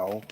trowel.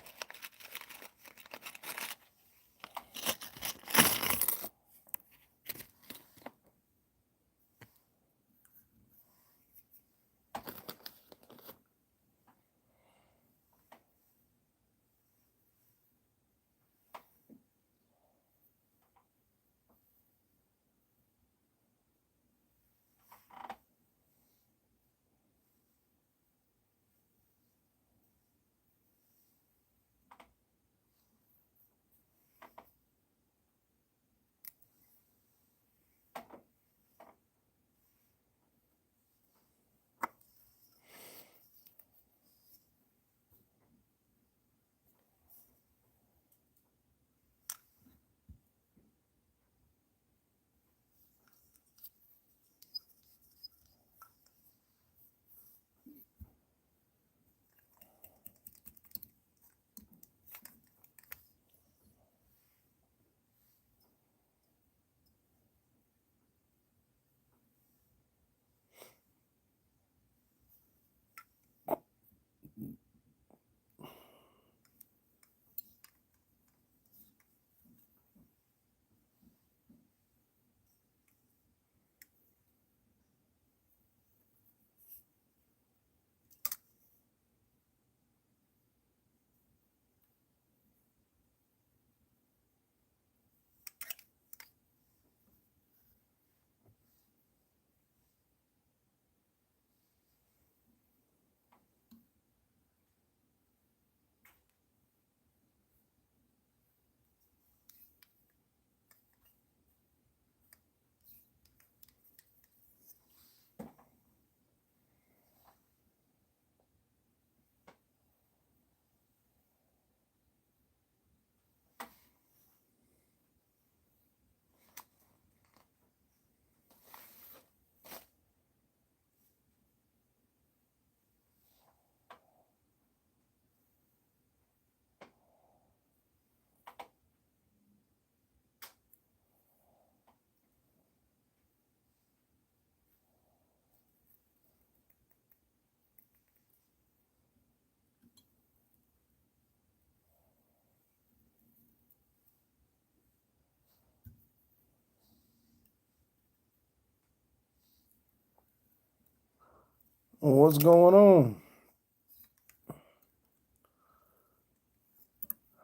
What's going on?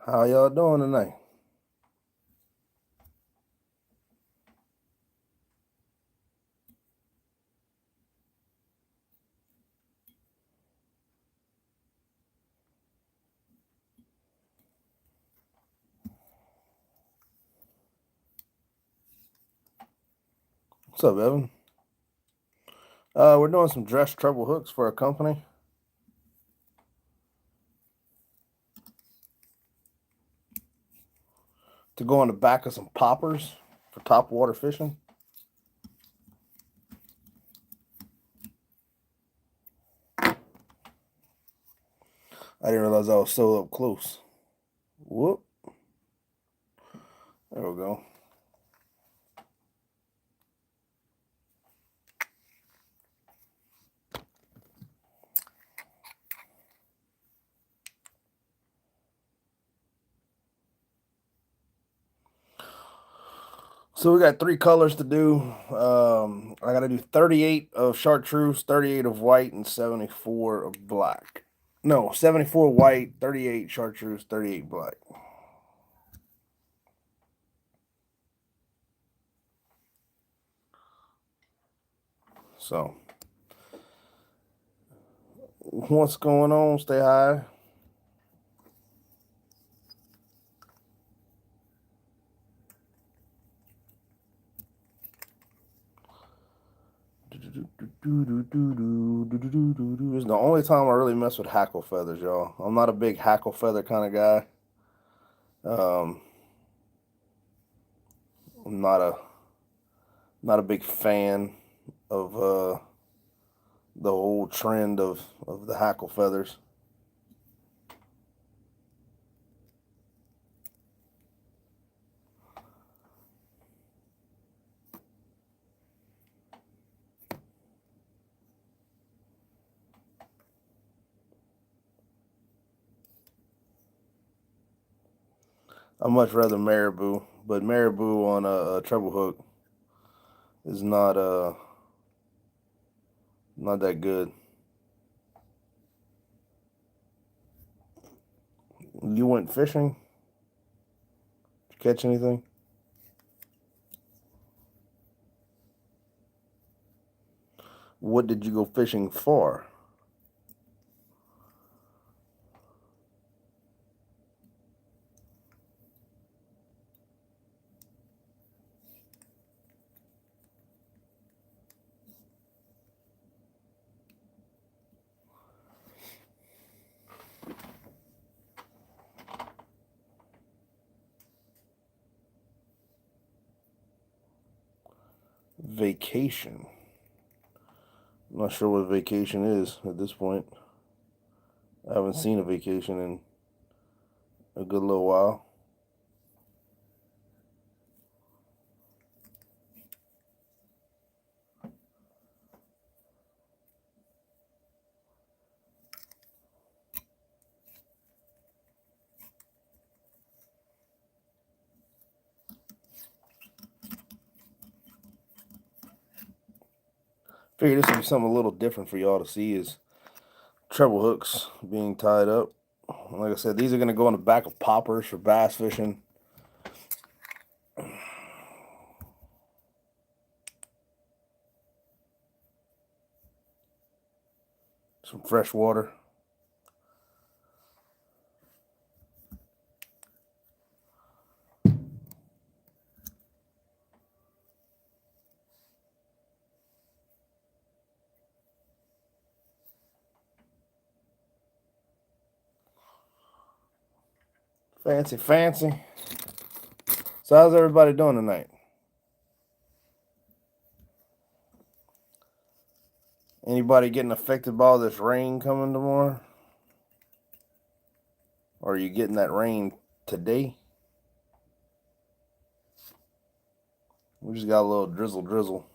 How y'all doing tonight? What's up, Evan? We're doing some dress treble hooks for a company. To go on the back of some poppers for top water fishing. I didn't realize I was so up close. Whoop. There we go. So we got 3 colors to do. I got to do 38 of chartreuse, 38 of white, and 74 of black. No, 74 white, 38 chartreuse, 38 black. So, what's going on? Stay high. This is the only time I really mess with hackle feathers, y'all. I'm not a big hackle feather kind of guy. I'm not a big fan of the whole trend of the hackle feathers. I much rather marabou, but marabou on a treble hook is not that good. You went fishing? Did you catch anything? What did you go fishing for? Vacation. I'm not sure what vacation is at this point. I haven't seen a vacation in a good little while. Figured this would be something a little different for y'all to see is treble hooks being tied up. Like I said, these are going to go on the back of poppers for bass fishing. Some fresh water. Fancy, fancy. So how's everybody doing tonight? Anybody getting affected by all this rain coming tomorrow? Or are you getting that rain today? We just got a little drizzle.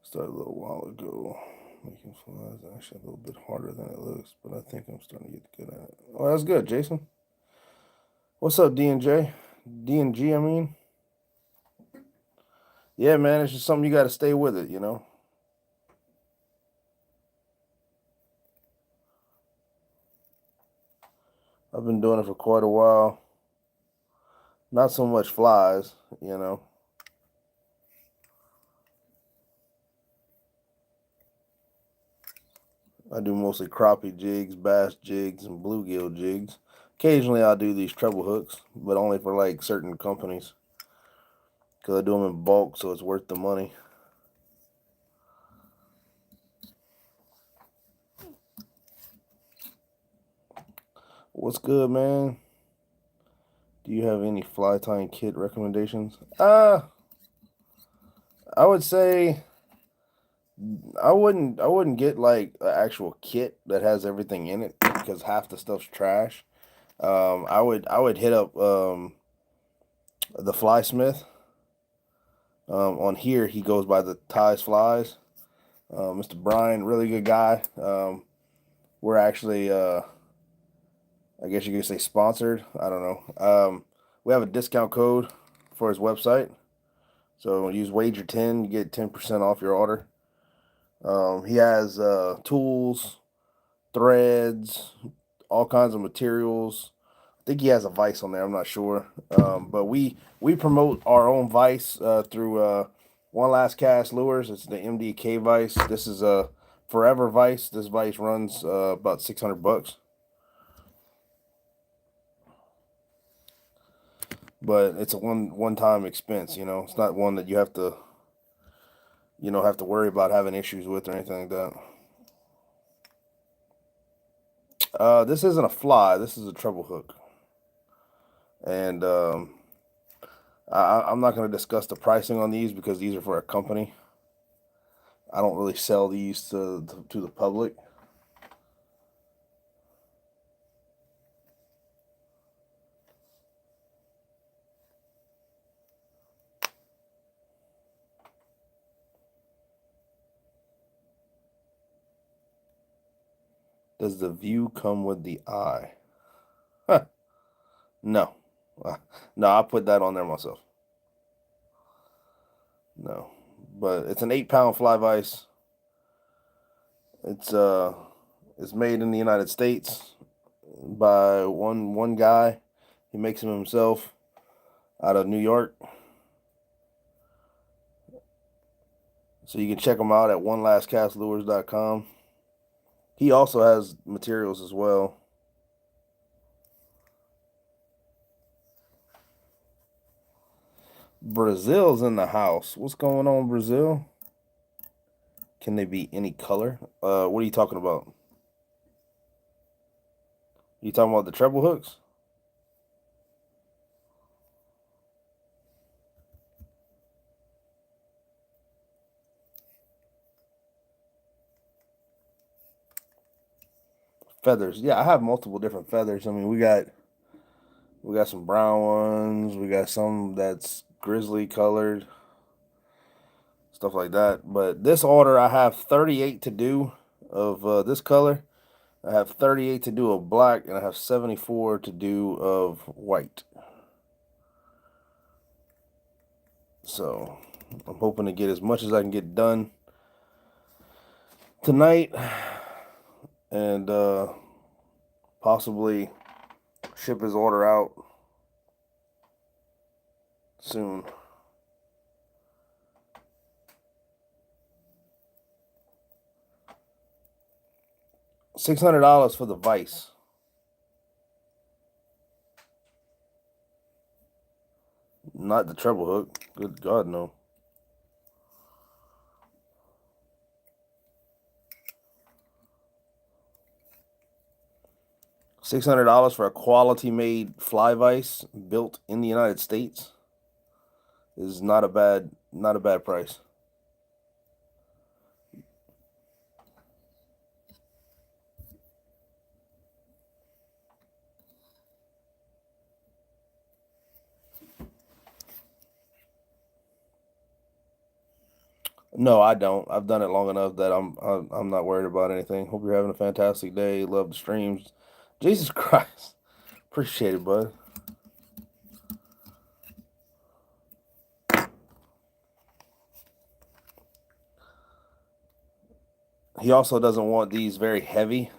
Started a little while ago. Making flies actually a little bit harder than it looks, but I think I'm starting to get good at it. Oh, that's good, Jason. What's up, D&J? D&G, I mean. Yeah, man, it's just something you got to stay with it, you know. I've been doing it for quite a while. Not so much flies, you know. I do mostly crappie jigs, bass jigs, and bluegill jigs. Occasionally I'll do these treble hooks, but only for like certain companies. Because I do them in bulk, so it's worth the money. What's good, man? Do you have any fly tying kit recommendations? I would say I wouldn't get like an actual kit that has everything in it because half the stuff's trash. I would hit up the Fly Smith. On here he goes by the Ties Flies. Mr. Brian, really good guy. We're actually I guess you could say sponsored. I don't know. we have a discount code for his website. So use Wager10, you get 10% off your order. He has tools, threads, all kinds of materials. I think he has a Vise on there. I'm not sure. But we promote our own Vise through One Last Cast Lures. It's the MDK Vise. This is a forever Vise. This Vise runs about $600. But it's a one-time expense, you know. It's not one that you have to, have to worry about having issues with or anything like that. This isn't a fly. This is a treble hook. And I'm not going to discuss the pricing on these because these are for a company. I don't really sell these to the public. Does the view come with the eye? Huh. No. No, I put that on there myself. No. But it's an 8-pound fly vise. It's made in the United States by one guy. He makes them himself out of New York. So you can check him out at onelastcastlures.com. He also has materials as well. Brazil's in the house. What's going on, Brazil? Can they be any color? What are you talking about? You talking about the treble hooks? Feathers. Yeah, I have multiple different feathers. I mean, we got some brown ones. We got some that's grizzly colored. Stuff like that. But this order, I have 38 to do of this color. I have 38 to do of black, and I have 74 to do of white. So I'm hoping to get as much as I can get done tonight, and possibly ship his order out soon. $600 for the Vise. Not the treble hook. Good God, no. $600 for a quality made fly vise built in the United States is not a bad price. No, I don't. I've done it long enough that I'm not worried about anything. Hope you're having a fantastic day. Love the streams. Jesus Christ. Appreciate it, bud. He also doesn't want these very heavy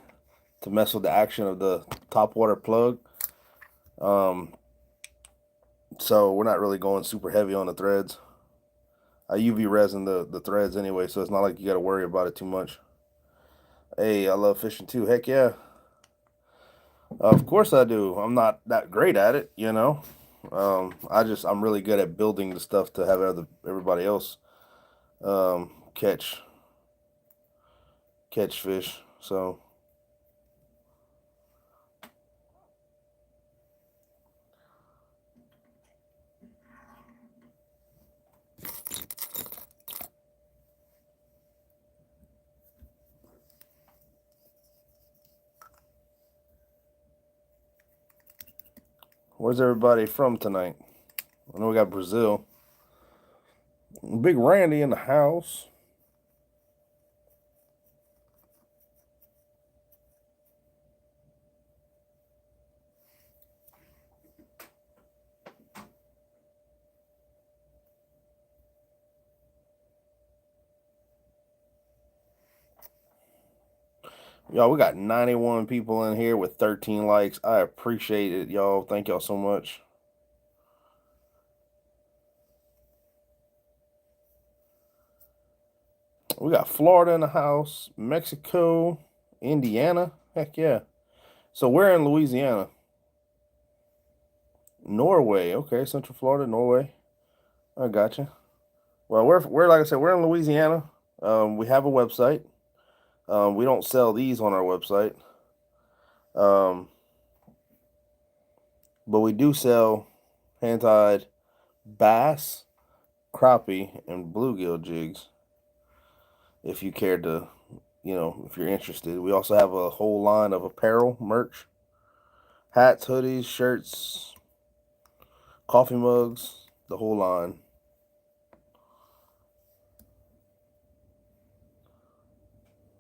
to mess with the action of the top water plug. So we're not really going super heavy on the threads. I UV resin the threads anyway, so it's not like you got to worry about it too much. Hey, I love fishing too. Heck yeah. Of course I do. I'm not that great at it, you know. I'm really good at building the stuff to have everybody else catch fish. So where's everybody from tonight? I know we got Brazil. Big Randy in the house. Y'all, we got 91 people in here with 13 likes. I appreciate it, y'all. Thank y'all so much. We got Florida in the house, Mexico, Indiana. Heck yeah. So we're in Louisiana. Norway. Okay, Central Florida, Norway. I gotcha. Well, we're like I said, we're in Louisiana. We have a website. We don't sell these on our website. Um, but we do sell hand-tied bass, crappie, and bluegill jigs. If you care to, if you're interested. We also have a whole line of apparel merch, hats, hoodies, shirts, coffee mugs, the whole line.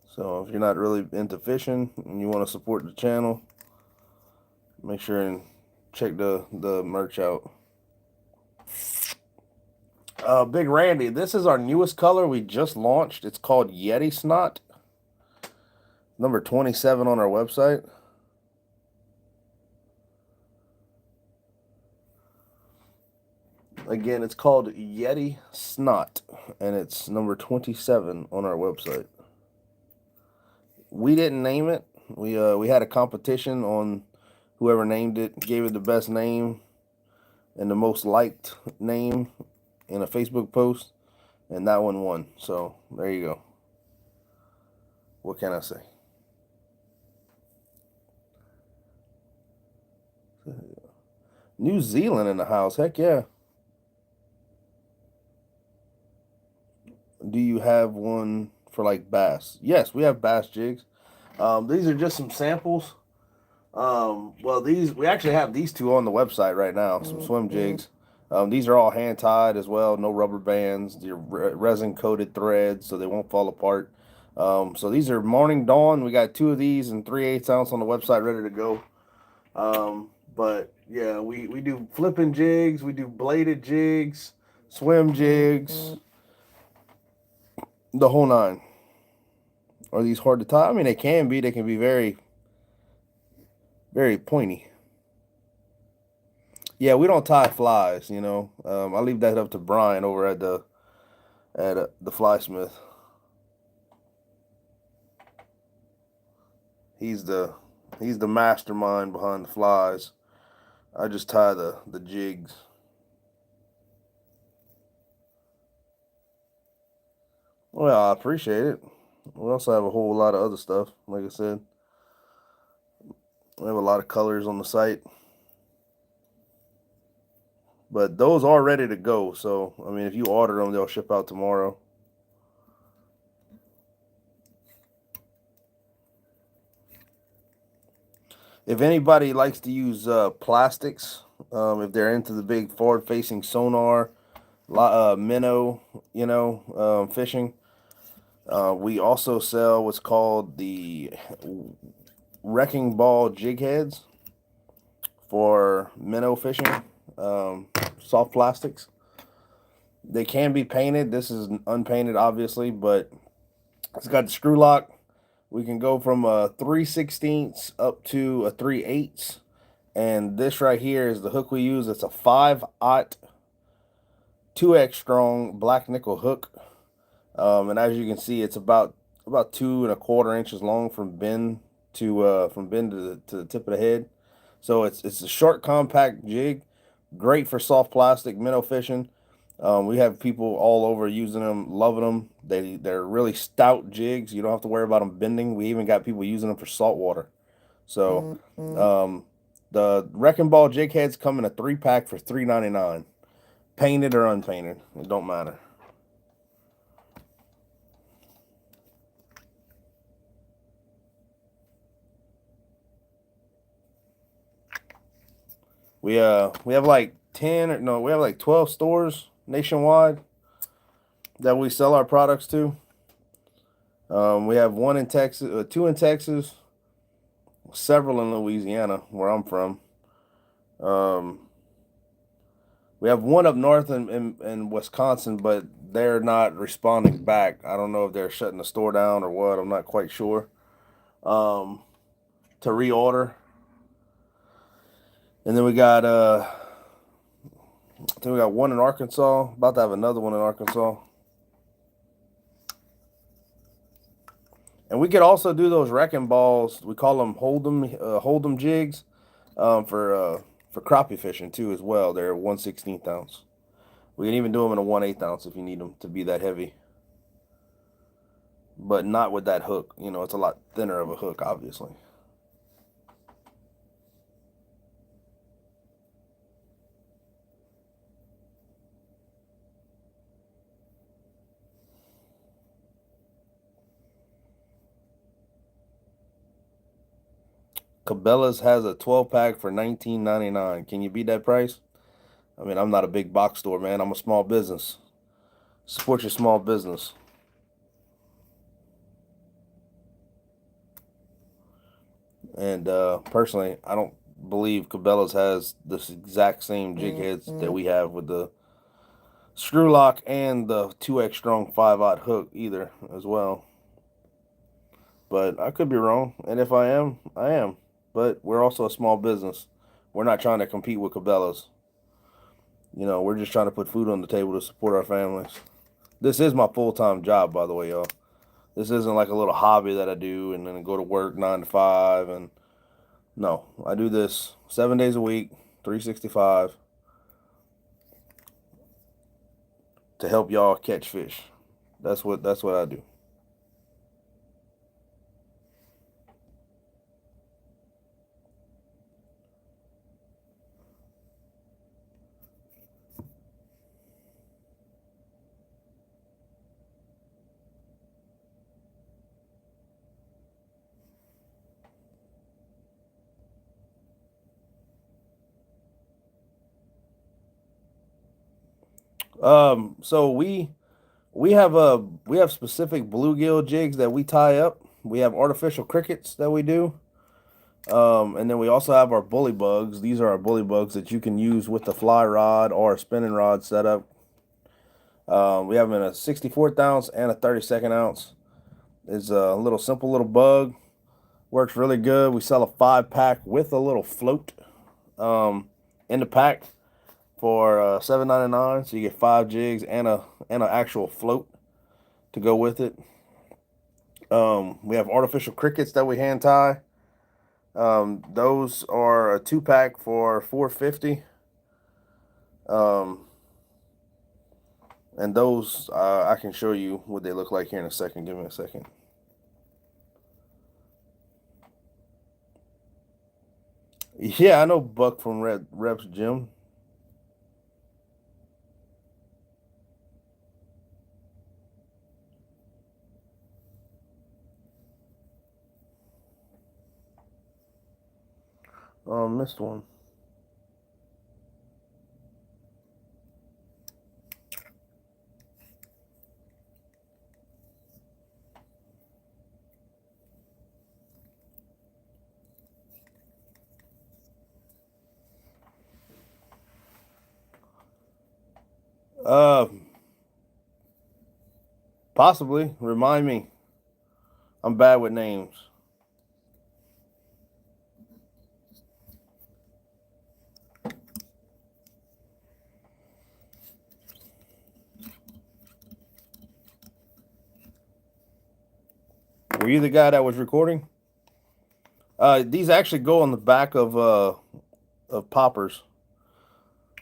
So if you're not really into fishing and you want to support the channel, make sure and check the merch out. Big Randy, this is our newest color we just launched. It's called Yeti Snot. Number 27 on our website. Again, it's called Yeti Snot, and it's number 27 on our website. We didn't name it. We had a competition on whoever named it, gave it the best name and the most liked name in a Facebook post, and that one won. So there you go. What can I say? New Zealand in the house. Heck yeah. Do you have one for like bass? Yes, we have bass jigs. These are just some samples. Well, we actually have these two on the website right now. Some swim jigs. These are all hand tied as well. No rubber bands. They're resin coated threads, so they won't fall apart. So these are Morning Dawn. We got 2 of these and 3/8 ounce on the website ready to go. But yeah, we do flipping jigs. We do bladed jigs, swim jigs, the whole nine. Are these hard to tie? I mean, they can be. They can be very, very pointy. Yeah, we don't tie flies. I leave that up to Brian over at the flysmith. He's the mastermind behind the flies. I just tie the jigs. Well, I appreciate it. We also have a whole lot of other stuff. Like I said, we have a lot of colors on the site. But those are ready to go. So, I mean, if you order them, they'll ship out tomorrow. If anybody likes to use plastics, if they're into the big forward-facing sonar, minnow, fishing, we also sell what's called the wrecking ball jig heads for minnow fishing, soft plastics. They can be painted. This is unpainted, obviously, but it's got the screw lock. We can go from a 3/16 up to a 3/8. And this right here is the hook we use. It's a 5/0 2X strong black nickel hook. And as you can see, it's about 2¼ inches long from bend to the tip of the head. So it's a short, compact jig, great for soft plastic minnow fishing. We have people all over using them, loving them. They're really stout jigs. You don't have to worry about them bending. We even got people using them for saltwater. So the wrecking ball jig heads come in a 3-pack for $3.99, painted or unpainted. It don't matter. We have like 10 or no, we have like 12 stores nationwide that we sell our products to. We have 1 in Texas, 2 in Texas, several in Louisiana, where I'm from. We have 1 up north in Wisconsin, but they're not responding back. I don't know if they're shutting the store down or what. I'm not quite sure. to reorder. And then we got I think we got one in Arkansas. About to have another one in Arkansas. And we could also do those wrecking balls. We call them Hold'em jigs, for crappie fishing too as well. They're 1/16 ounce. We can even do them in a 1/8 ounce if you need them to be that heavy. But not with that hook. You know, it's a lot thinner of a hook, obviously. Cabela's has a 12-pack for $19.99. Can you beat that price? I mean, I'm not a big box store, man. I'm a small business. Support your small business. And personally, I don't believe Cabela's has this exact same jig heads that we have with the screw lock and the 2X strong 5/0 hook either as well. But I could be wrong. And if I am, I am. But we're also a small business. We're not trying to compete with Cabela's. You know, we're just trying to put food on the table to support our families. This is my full-time job, by the way, y'all. This isn't like a little hobby that I do and then go to work 9 to 5. And no, I do this 7 days a week, 365, to help y'all catch fish. That's what I do. So we have specific bluegill jigs that we tie up. We have artificial crickets that we do. And then we also have our bully bugs. These are our bully bugs that you can use with the fly rod or a spinning rod setup. We have them in a 64th ounce and a 32nd ounce. It's a little simple little bug. Works really good. We sell a 5-pack with a little float in the pack for $7.99. So you get 5 jigs and an actual float to go with it. We have artificial crickets that we hand tie. Those are a 2-pack for $4.50. And those I can show you what they look like here in a second. Give me a second. Yeah, I know Buck from Rep's Gym. Missed one. Possibly. Remind me. I'm bad with names. Were you the guy that was recording? These actually go on the back of poppers,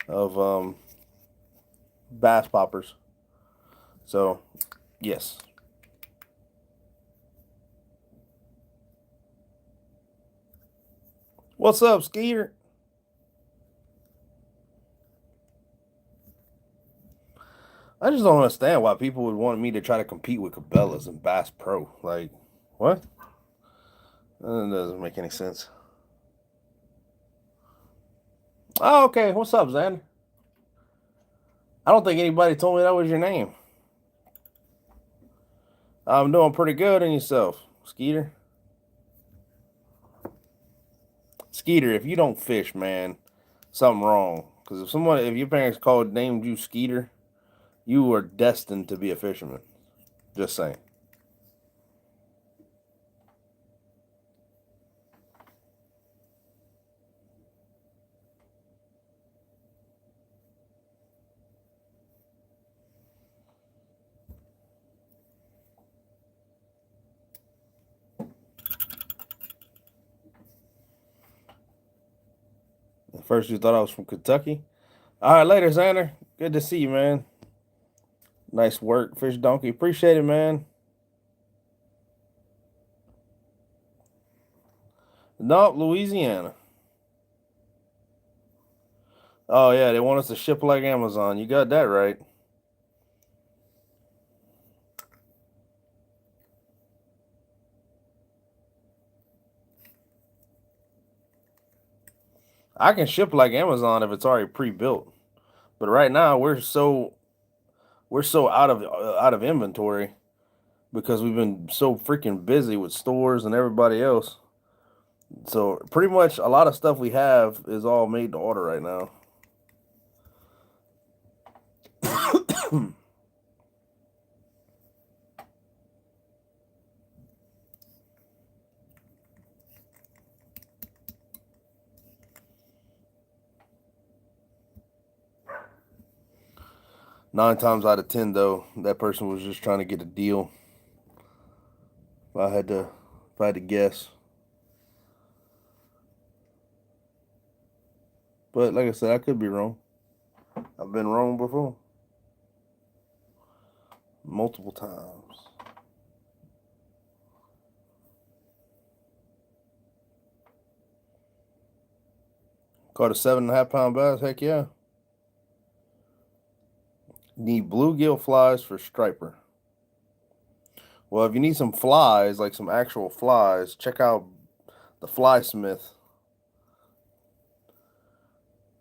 of bass poppers. So, yes. What's up, Skeeter? I just don't understand why people would want me to try to compete with Cabela's and Bass Pro. Like, what? That doesn't make any sense. Oh, okay. What's up, Xander? I don't think anybody told me that was your name. I'm doing pretty good on yourself, Skeeter. Skeeter, if you don't fish, man, something wrong. Because if your parents named you Skeeter, you are destined to be a fisherman. Just saying. First you thought I was from Kentucky. All right, later, Xander. Good to see you, man. Nice work, Fish Donkey. Appreciate it, man. No, Louisiana. Oh yeah, they want us to ship like Amazon. You got that right. I can ship like Amazon if it's already pre-built. But right now we're so out of inventory because we've been so freaking busy with stores and everybody else. So pretty much a lot of stuff we have is all made to order right now. 9 times out of 10, though, that person was just trying to get a deal. If I had to guess, but like I said, I could be wrong. I've been wrong before, multiple times. Caught a 7.5 pound bass. Heck yeah. Need bluegill flies for striper. Well, if you need some flies, like some actual flies, check out the Fly Smith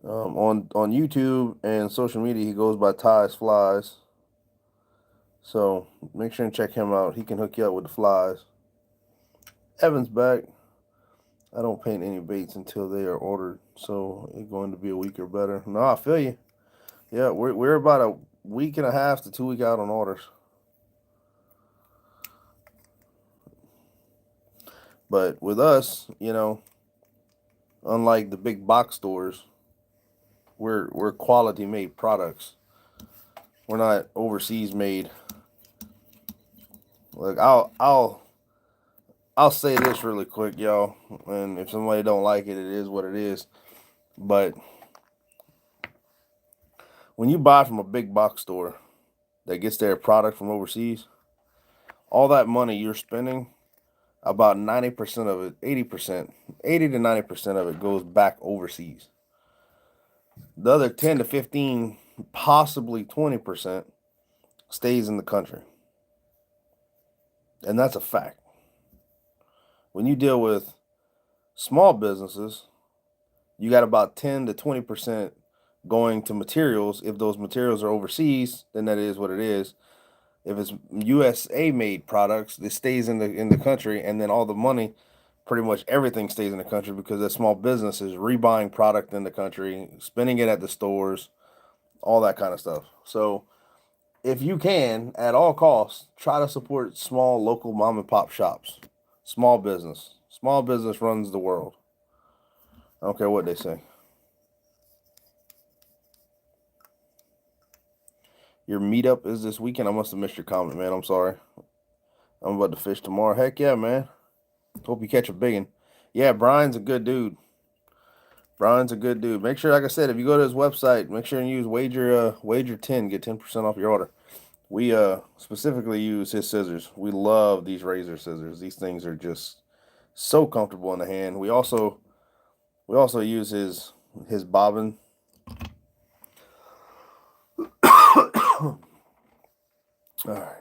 on YouTube and social media. He goes by Ty's Flies. So make sure and check him out. He can hook you up with the flies. Evan's back. I don't paint any baits until they are ordered, so it's going to be a week or better. No, I feel you. Yeah, we're about a week and a half to 2 week out on orders. But with us, unlike the big box stores, we're quality made products. We're not overseas made. Like I'll say this really quick, y'all, and if somebody don't like it, it is what it is. But when you buy from a big box store that gets their product from overseas, all that money you're spending, about 90% of it, 80%, 80 to 90% of it goes back overseas. The other 10 to 15, possibly 20% stays in the country. And that's a fact. When you deal with small businesses, you got about 10 to 20% going to materials. If those materials are overseas, then that is what it is. If it's USA made products, it stays in the country, and then all the money, pretty much everything stays in the country because that small business is rebuying product in the country, spending it at the stores, all that kind of stuff. So if you can, at all costs, try to support small local mom and pop shops. Small business. Small business runs the world. I don't care what they say. Your meetup is this weekend. I must have missed your comment, man. I'm sorry. I'm about to fish tomorrow. Heck yeah, man. Hope you catch a big one. Yeah, Brian's a good dude. Brian's a good dude. Make sure, like I said, if you go to his website, make sure and use wager 10, get 10% off your order. We specifically use his scissors. We love these razor scissors. These things are just so comfortable in the hand. We also use his bobbin. All right.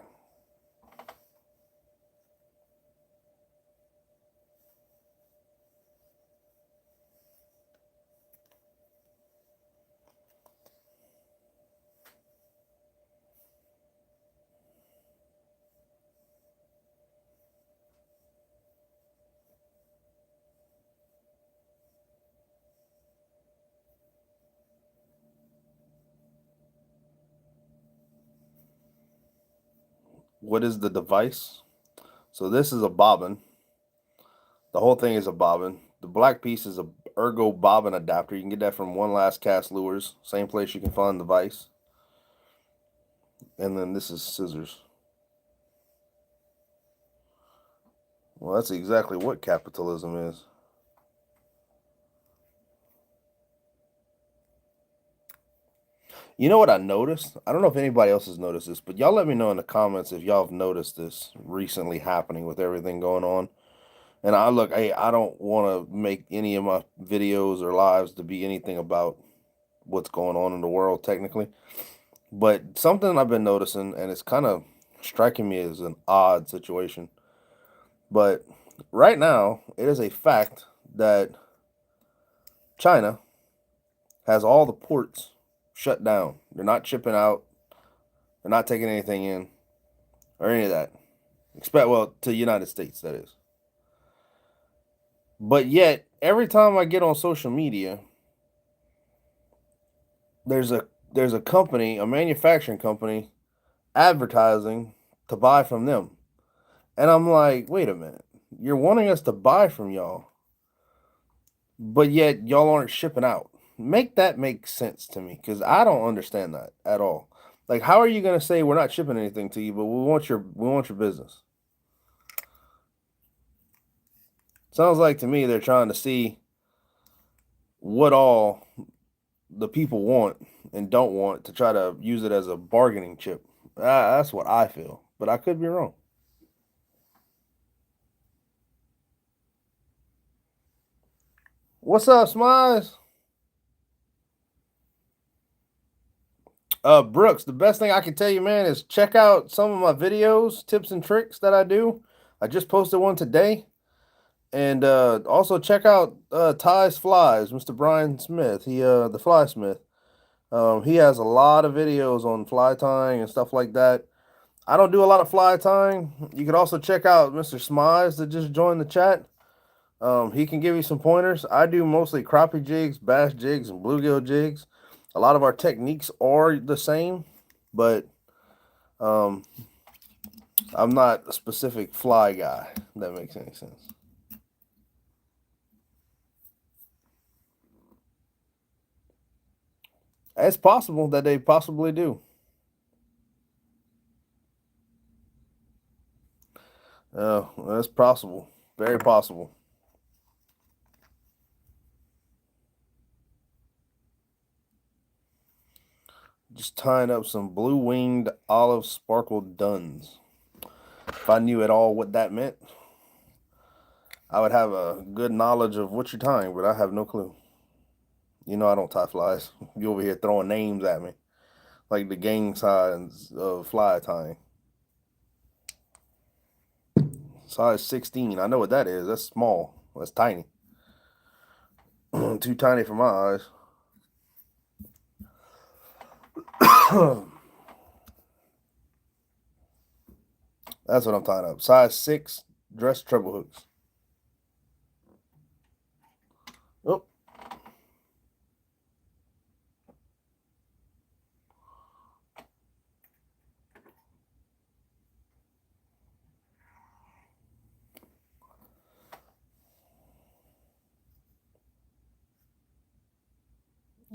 What is the device? So this is a bobbin. The whole thing is a bobbin. The black piece is a ergo bobbin adapter. You can get that from One Last Cast Lures. Same place you can find the vise. And then this is scissors. Well, that's exactly what capitalism is. You know what I noticed? I don't know if anybody else has noticed this, but y'all let me know in the comments if y'all have noticed this recently happening with everything going on. And I look, hey, I don't want to make any of my videos or lives to be anything about what's going on in the world technically. But something I've been noticing, and it's kind of striking me as an odd situation. But right now, it is a fact that China has all the ports shut down. They're not shipping out, they're not taking anything in, or any of that. Expect well to the United States, that is. But yet, every time I get on social media, there's a company, a manufacturing company, advertising to buy from them. And I'm like, wait a minute. You're wanting us to buy from y'all, but yet y'all aren't shipping out. Make that make sense to me, because I don't understand that at all. Like, how are you gonna say we're not shipping anything to you, but we want your business? Sounds like to me they're trying to see what all the people want and don't want to try to use it as a bargaining chip. That's what I feel, but I could be wrong. What's up, Smiles? Brooks, the best thing I can tell you, man, is check out some of my videos, tips and tricks that I do. I just posted one today. And also check out Ty's Flies, Mr. Brian Smith. The Fly Smith. He has a lot of videos on fly tying and stuff like that. I don't do a lot of fly tying. You could also check out Mr. Smize that just joined the chat. He can give you some pointers. I do mostly crappie jigs, bass jigs, and bluegill jigs. A lot of our techniques are the same, but um, I'm not a specific fly guy, if that makes any sense. It's possible that they possibly do. That's possible. Very possible. Just tying up some blue-winged olive sparkled duns. If I knew at all what that meant, I would have a good knowledge of what you're tying, but I have no clue. You know I don't tie flies. You over here throwing names at me. Like the gang signs of fly tying. Size 16. I know what that is. That's small. That's tiny. Too tiny for my eyes. That's what I'm tying up. Size 6 dress treble hooks. Oh.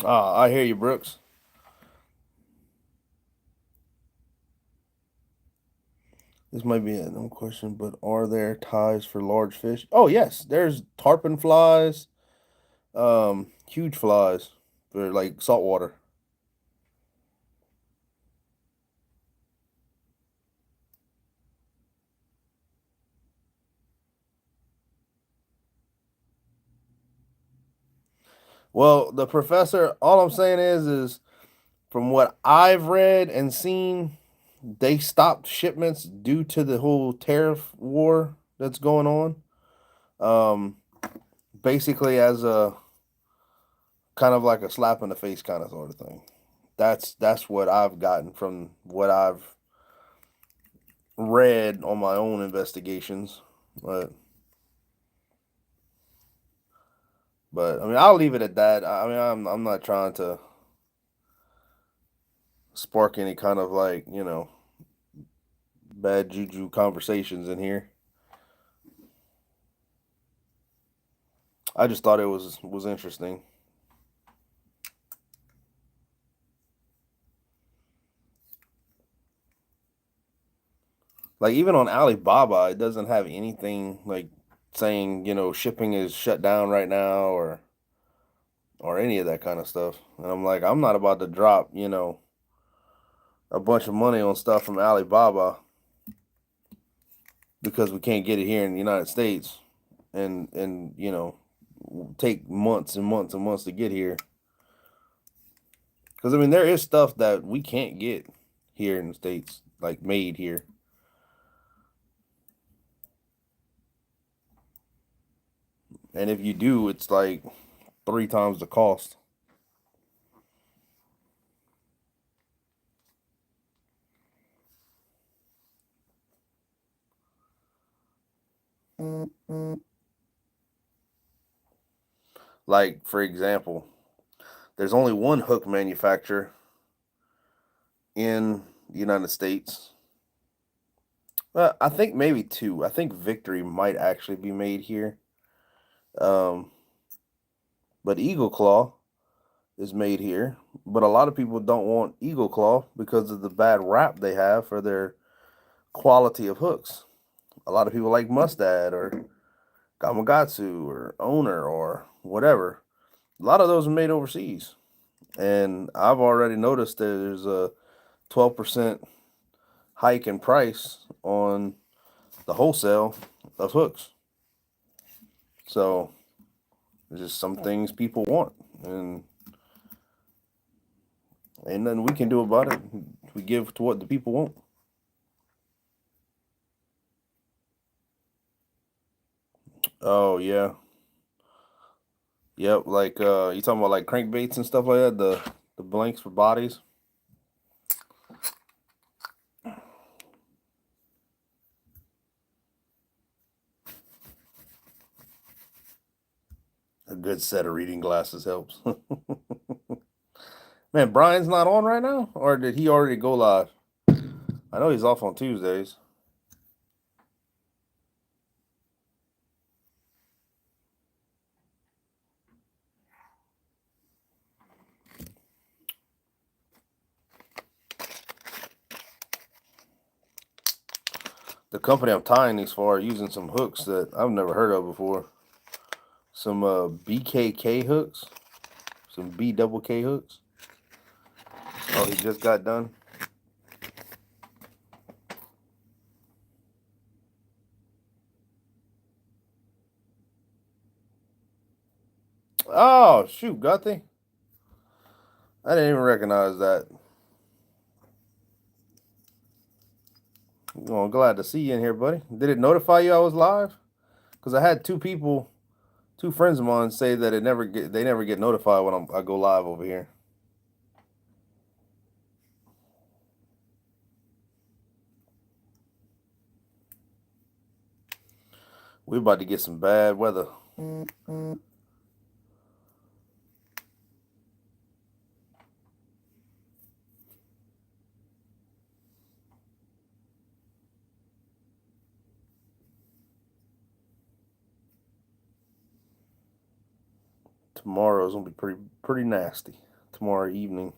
I hear you, Brooks. This might be a dumb question, but are there ties for large fish? Oh, yes. There's tarpon flies, huge flies for like saltwater. Well, the professor, all I'm saying is from what I've read and seen, they stopped shipments due to the whole tariff war that's going on. Um, Basically as a kind of like a slap in the face kind of sort of thing. That's what I've gotten from what I've read on my own investigations. But I mean I'll leave it at that. I mean I'm not trying to spark any kind of like, bad juju conversations in here. I just thought it was interesting. Like even on Alibaba, it doesn't have anything like saying, shipping is shut down right now or or any of that kind of stuff. And I'm like, I'm not about to drop, you know, a bunch of money on stuff from Alibaba because we can't get it here in the United States, and you know, take months and months and months to get here. Because I mean, there is stuff that we can't get here in the States, like made here. And if you do, it's like 3 times the cost. Like, for example, there's only one hook manufacturer in the United States. I think maybe two. I think Victory might actually be made here. Um, but Eagle Claw is made here. But a lot of people don't want Eagle Claw because of the bad rap they have for their quality of hooks. A lot of people like Mustad or Gamakatsu or Owner or whatever. A lot of those are made overseas. And I've already noticed that there's a 12% hike in price on the wholesale of hooks. So there's just some things people want, and ain't nothing we can do about it. We give to what the people want. Oh yeah, yep. Like you talking about like crankbaits and stuff like that. The blanks for bodies. A good set of reading glasses helps. Man, Brian's not on right now, or did he already go live? I know he's off on Tuesdays. The company I'm tying these for are using some hooks that I've never heard of before. Some BKK hooks, some B double K hooks. Oh, he just got done. Oh shoot, got they? I didn't even recognize that. Well, I'm glad to see you in here, buddy. Did it notify you I was live? Because I had two people, two friends of mine, say that they never get notified when I go live over here. We about to get some bad weather. Tomorrow's gonna be pretty nasty. Tomorrow evening.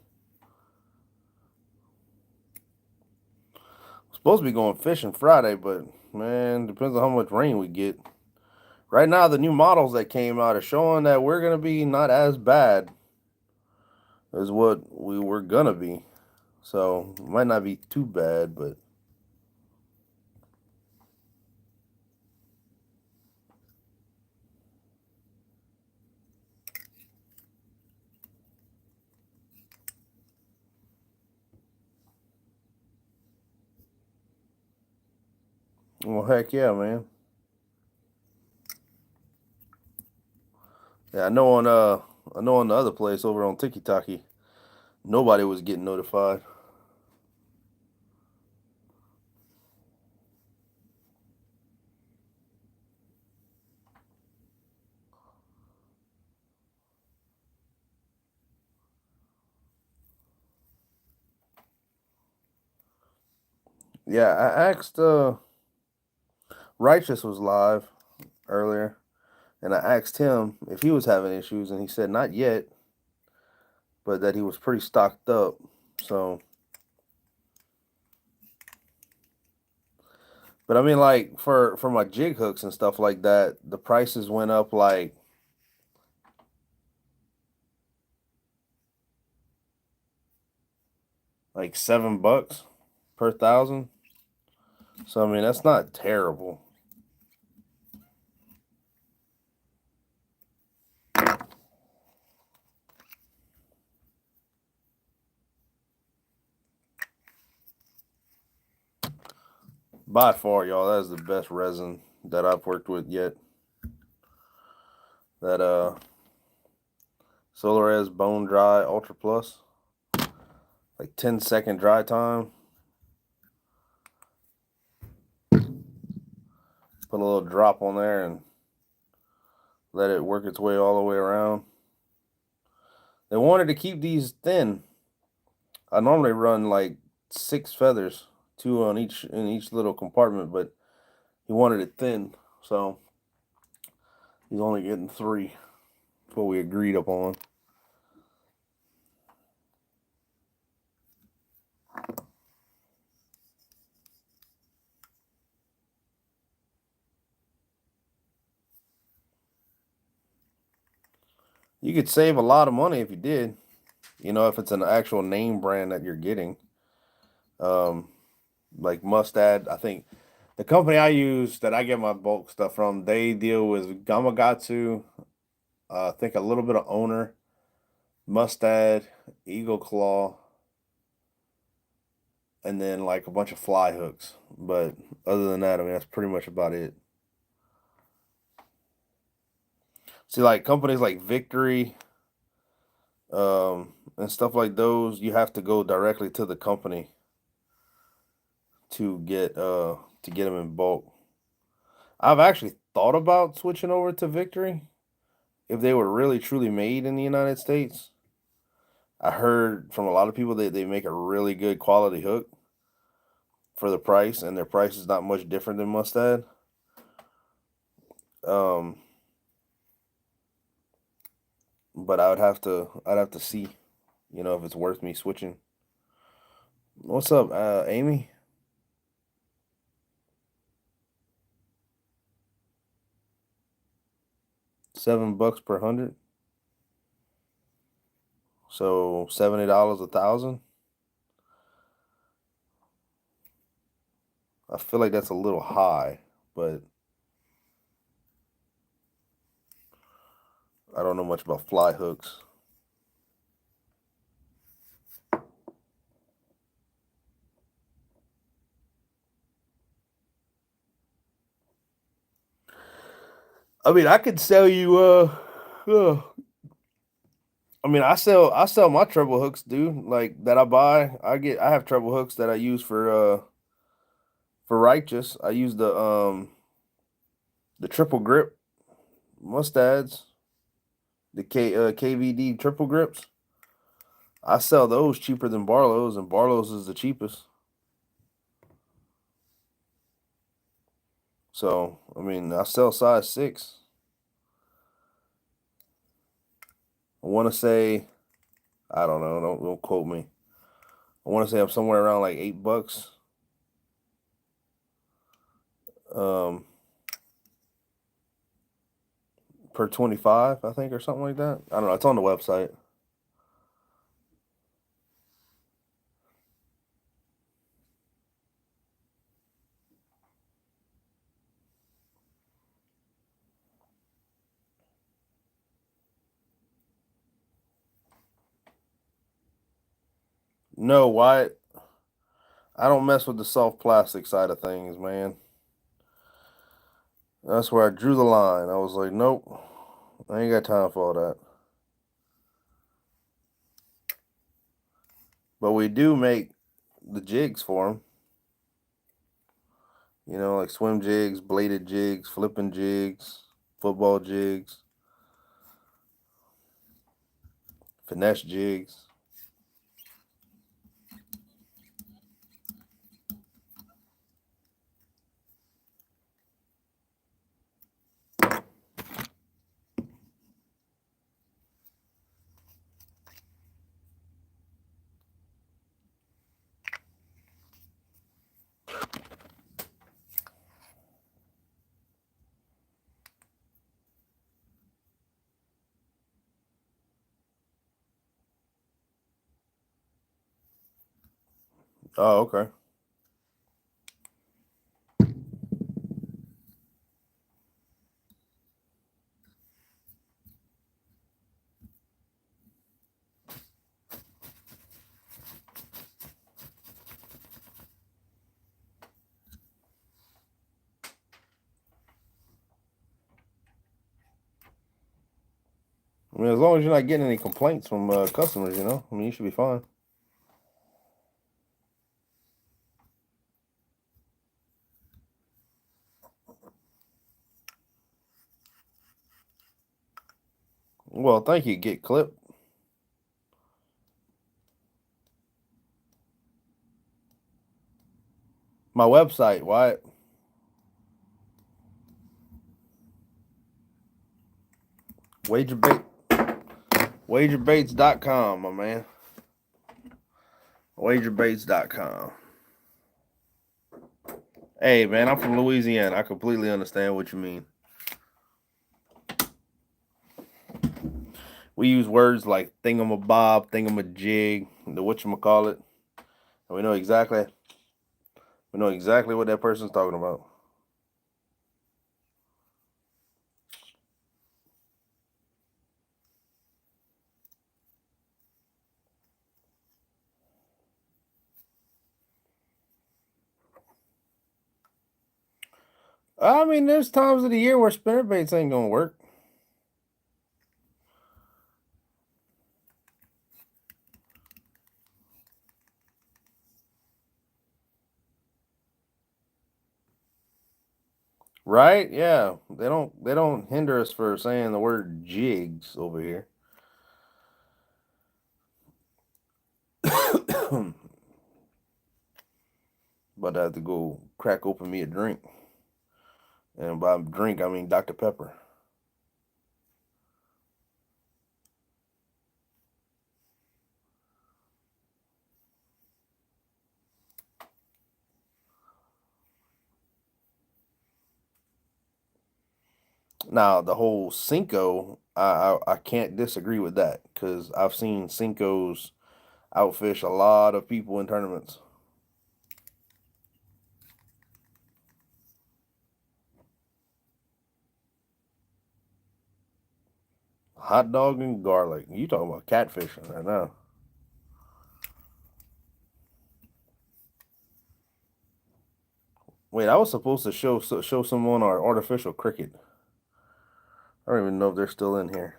Supposed to be going fishing Friday, but man, depends on how much rain we get. Right now, the new models that came out are showing that we're gonna be not as bad as what we were gonna be. So it might not be too bad, but well, heck yeah, man. Yeah, I know on the other place over on Tiki Taki, nobody was getting notified. Yeah, I asked Righteous was live earlier, and I asked him if he was having issues, and he said not yet, but that he was pretty stocked up. So, but I mean, like for my jig hooks and stuff like that, the prices went up like like $7 per 1,000. So I mean that's not terrible. By far, y'all, that is the best resin that I've worked with yet. That Solarez Bone Dry Ultra Plus. Like 10-second dry time. Put a little drop on there and let it work its way all the way around. They wanted to keep these thin. I normally run like 6 feathers, 2 on each in each little compartment, but he wanted it thin, so he's only getting 3. That's what we agreed upon. You could save a lot of money if you did. You know, if it's an actual name brand that you're getting. Like Mustad, I think the company I use that I get my bulk stuff from, they deal with Gamakatsu, I think a little bit of Owner, Mustad, Eagle Claw, and then like a bunch of fly hooks. But other than that, I mean, that's pretty much about it. See, like companies like Victory, and stuff like those, you have to go directly to the company to get them in bulk. I've actually thought about switching over to Victory if they were really truly made in the United States. I heard from a lot of people that they make a really good quality hook for the price, and their price is not much different than Mustad. Um, but I'd have to see, you know, if it's worth me switching. What's up, Amy? $7 per 100. So $70 a 1,000. I feel like that's a little high, but I don't know much about fly hooks. I mean, I could sell you. I mean, I sell my treble hooks, dude. Like that I buy. I have treble hooks that I use for righteous. I use the triple grip mustads, the KVD triple grips. I sell those cheaper than Barlow's, and Barlow's is the cheapest. So I mean, I sell size 6. I want to say, I don't know. Don't quote me. I want to say I'm somewhere around like $8. Um, per 25, I think, or something like that. I don't know. It's on the website. No, why? I don't mess with the soft plastic side of things, man. That's where I drew the line. I was like, nope, I ain't got time for all that. But we do make the jigs for them. You know, like swim jigs, bladed jigs, flipping jigs, football jigs, finesse jigs. Oh, okay. I mean, as long as you're not getting any complaints from customers, you know, I mean, you should be fine. Well, thank you, Get Clip. My website, Wyatt. Wagerbait, wagerbaits.com, my man. Wagerbaits.com. Hey, man, I'm from Louisiana. I completely understand what you mean. We use words like thingamabob, thingamajig, the whatchamacallit. And we know exactly what that person's talking about. I mean, there's times of the year where spinnerbaits ain't gonna work. Right? Yeah. They don't hinder us for saying the word jigs over here. But I have to go crack open me a drink. And by drink I mean Dr. Pepper. Now the whole Cinco, I can't disagree with that because I've seen Cincos outfish a lot of people in tournaments. Hot dog and garlic. You talking about catfishing right now? Wait, I was supposed to show someone our artificial cricket. I don't even know if they're still in here.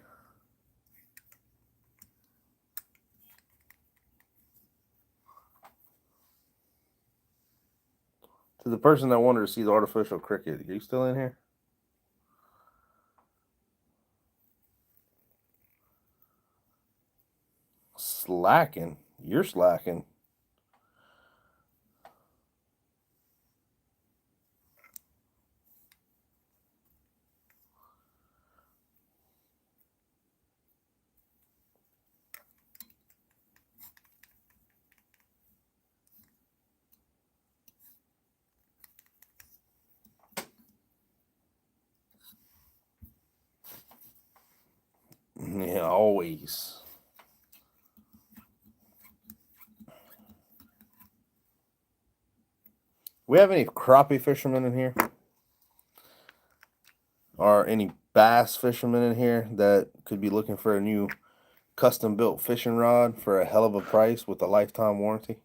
To the person that wanted to see the artificial cricket, are you still in here? Slacking. You're slacking. Yeah, always. We have any crappie fishermen in here? Or any bass fishermen in here that could be looking for a new custom built fishing rod for a hell of a price with a lifetime warranty?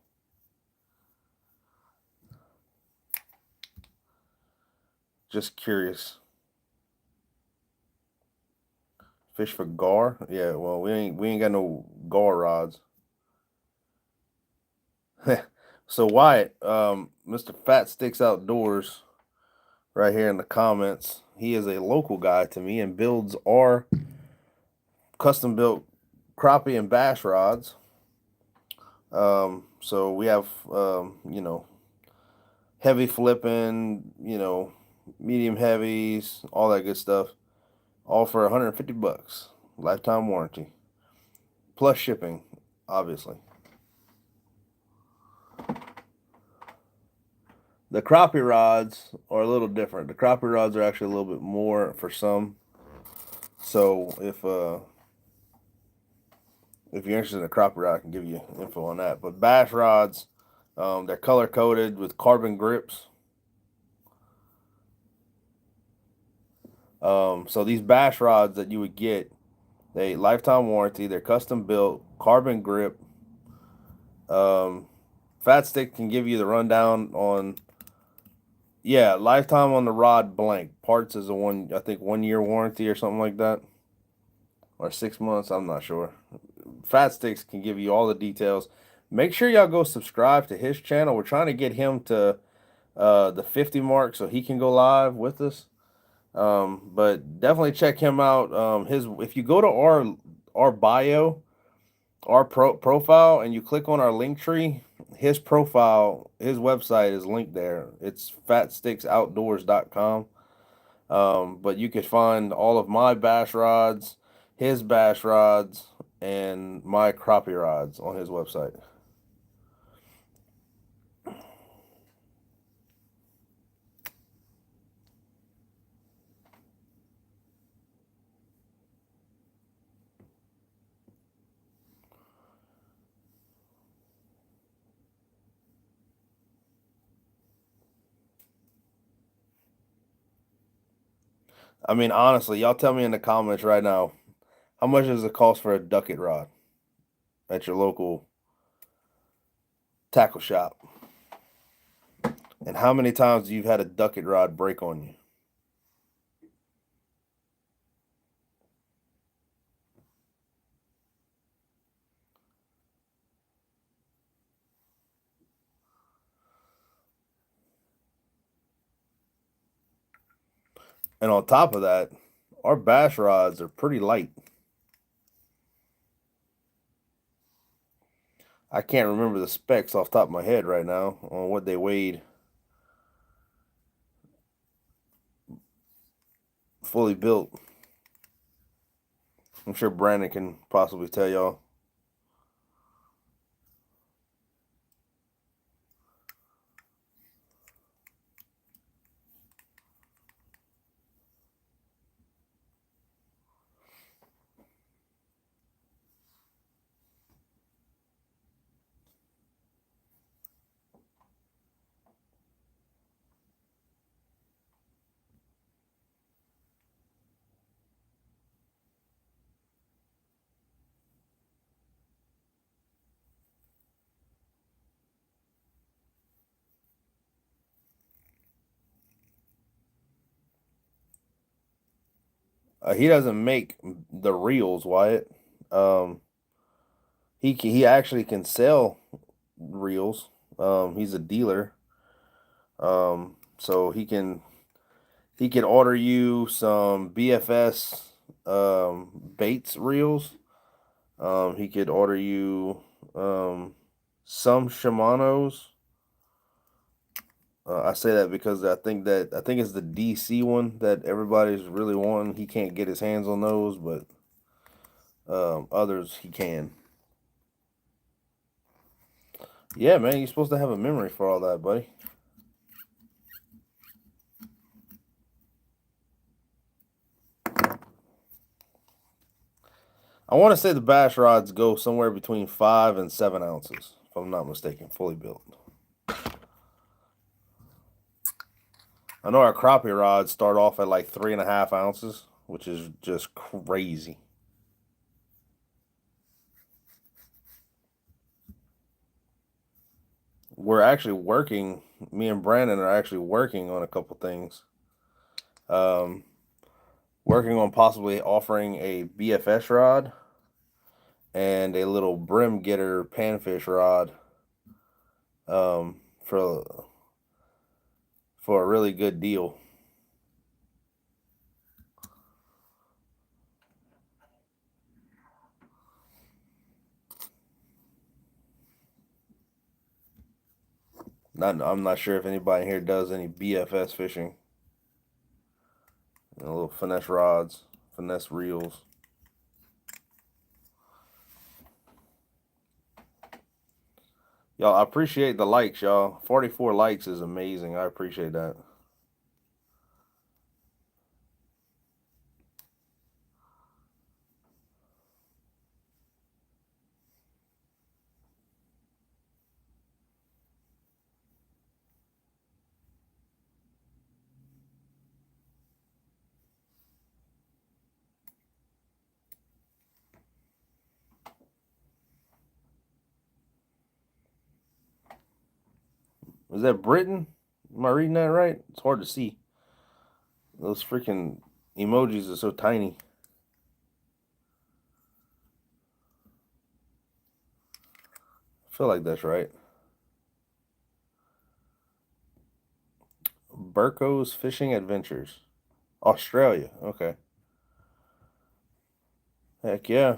Just curious. Fish for gar? Yeah, well we ain't got no gar rods. So Wyatt, Mr. Fat Sticks Outdoors, right here in the comments, he is a local guy to me and builds our custom built crappie and bass rods. So we have heavy flipping, medium heavies, all that good stuff, all for 150 bucks, lifetime warranty, plus shipping, obviously. The crappie rods are a little different. The crappie rods are actually a little bit more for some. So if you're interested in a crappie rod, I can give you info on that. But bass rods, They're color coded with carbon grips. So these bash rods that you would get, they lifetime warranty. They're custom built, carbon grip. Um, Fat Stick can give you the rundown on, yeah, lifetime on the rod blank. Parts is I think 1 year warranty or something like that, or 6 months. I'm not sure. Fat Sticks can give you all the details. Make sure y'all go subscribe to his channel. We're trying to get him to the 50 mark so he can go live with us. But definitely check him out. His If you go to our bio, our profile, and you click on our link tree, his profile, his website is linked there. It's fatsticksoutdoors.com. But you could find all of my bash rods, his bash rods, and my crappie rods on his website. I mean, honestly, y'all tell me in the comments right now, how much does it cost for a ducket rod at your local tackle shop? And how many times you've had a ducket rod break on you? And on top of that, our bash rods are pretty light. I can't remember the specs off the top of my head right now on what they weighed fully built. I'm sure Brandon can possibly tell y'all. He doesn't make the reels, Wyatt. Um, he actually can sell reels. He's a dealer. So he can order you some BFS baits reels. He could order you some Shimano's. I say that because I think it's the DC one that everybody's really wanting. He can't get his hands on those, but others he can. Yeah, man, you're supposed to have a memory for all that, buddy. I want to say the bash rods go somewhere between 5 and 7 ounces, if I'm not mistaken, fully built. I know our crappie rods start off at like 3.5 ounces, which is just crazy. We're actually working. Me and Brandon are actually working on a couple things. Um, Working on possibly offering a BFS rod and a little brim getter panfish rod um, for for a really good deal. I'm not sure if anybody here does any BFS fishing. Little finesse rods, finesse reels. Y'all, I appreciate the likes, y'all. 44 likes is amazing. I appreciate that. Is that Britain? Am I reading that right? It's hard to see. Those freaking emojis are so tiny. I feel like that's right. Burko's Fishing Adventures. Australia. Okay. Heck yeah.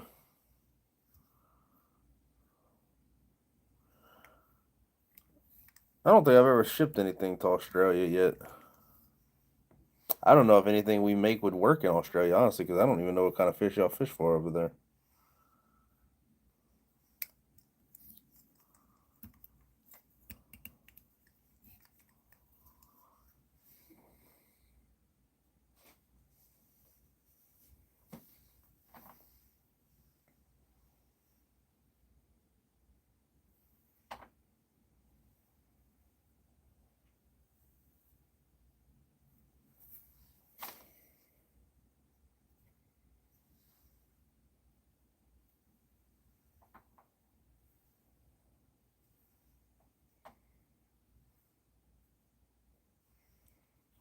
I don't think I've ever shipped anything to Australia yet. I don't know if anything we make would work in Australia, honestly, because I don't even know what kind of fish y'all fish for over there.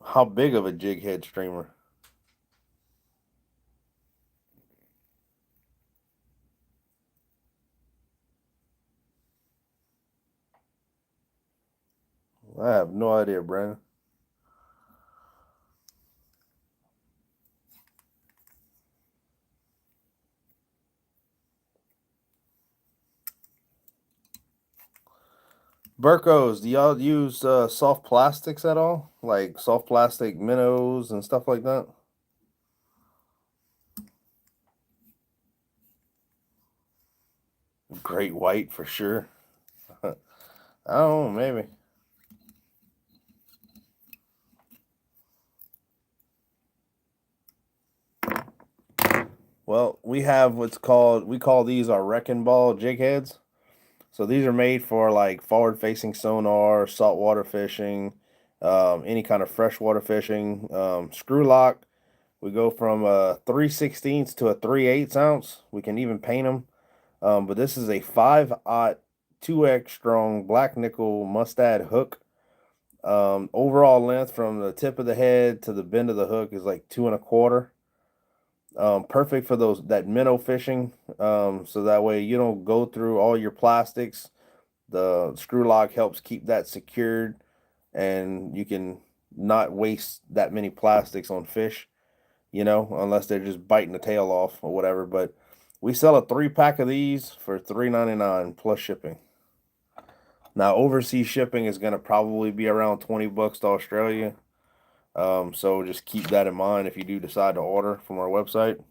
How big of a jig head streamer? I have no idea, Brandon. Burkos, do y'all use soft plastics at all? Like soft plastic minnows and stuff like that? Great white for sure. I don't know, maybe. Well, we have we call these our wrecking ball jig heads. So these are made for like forward facing sonar, saltwater fishing, any kind of freshwater fishing. Screw lock, we go from a 3/16 to a 3/8 ounce. We can even paint them. But this is a 5/0 2x strong black nickel mustad hook. Overall length from the tip of the head to the bend of the hook is like 2 1/4. Perfect for that minnow fishing. So that way you don't go through all your plastics. The screw lock helps keep that secured, and you can not waste that many plastics on fish, unless they're just biting the tail off or whatever. But we sell a 3 pack of these for $3.99 plus shipping. Now, overseas shipping is going to probably be around $20 to Australia. So just keep that in mind if you do decide to order from our website.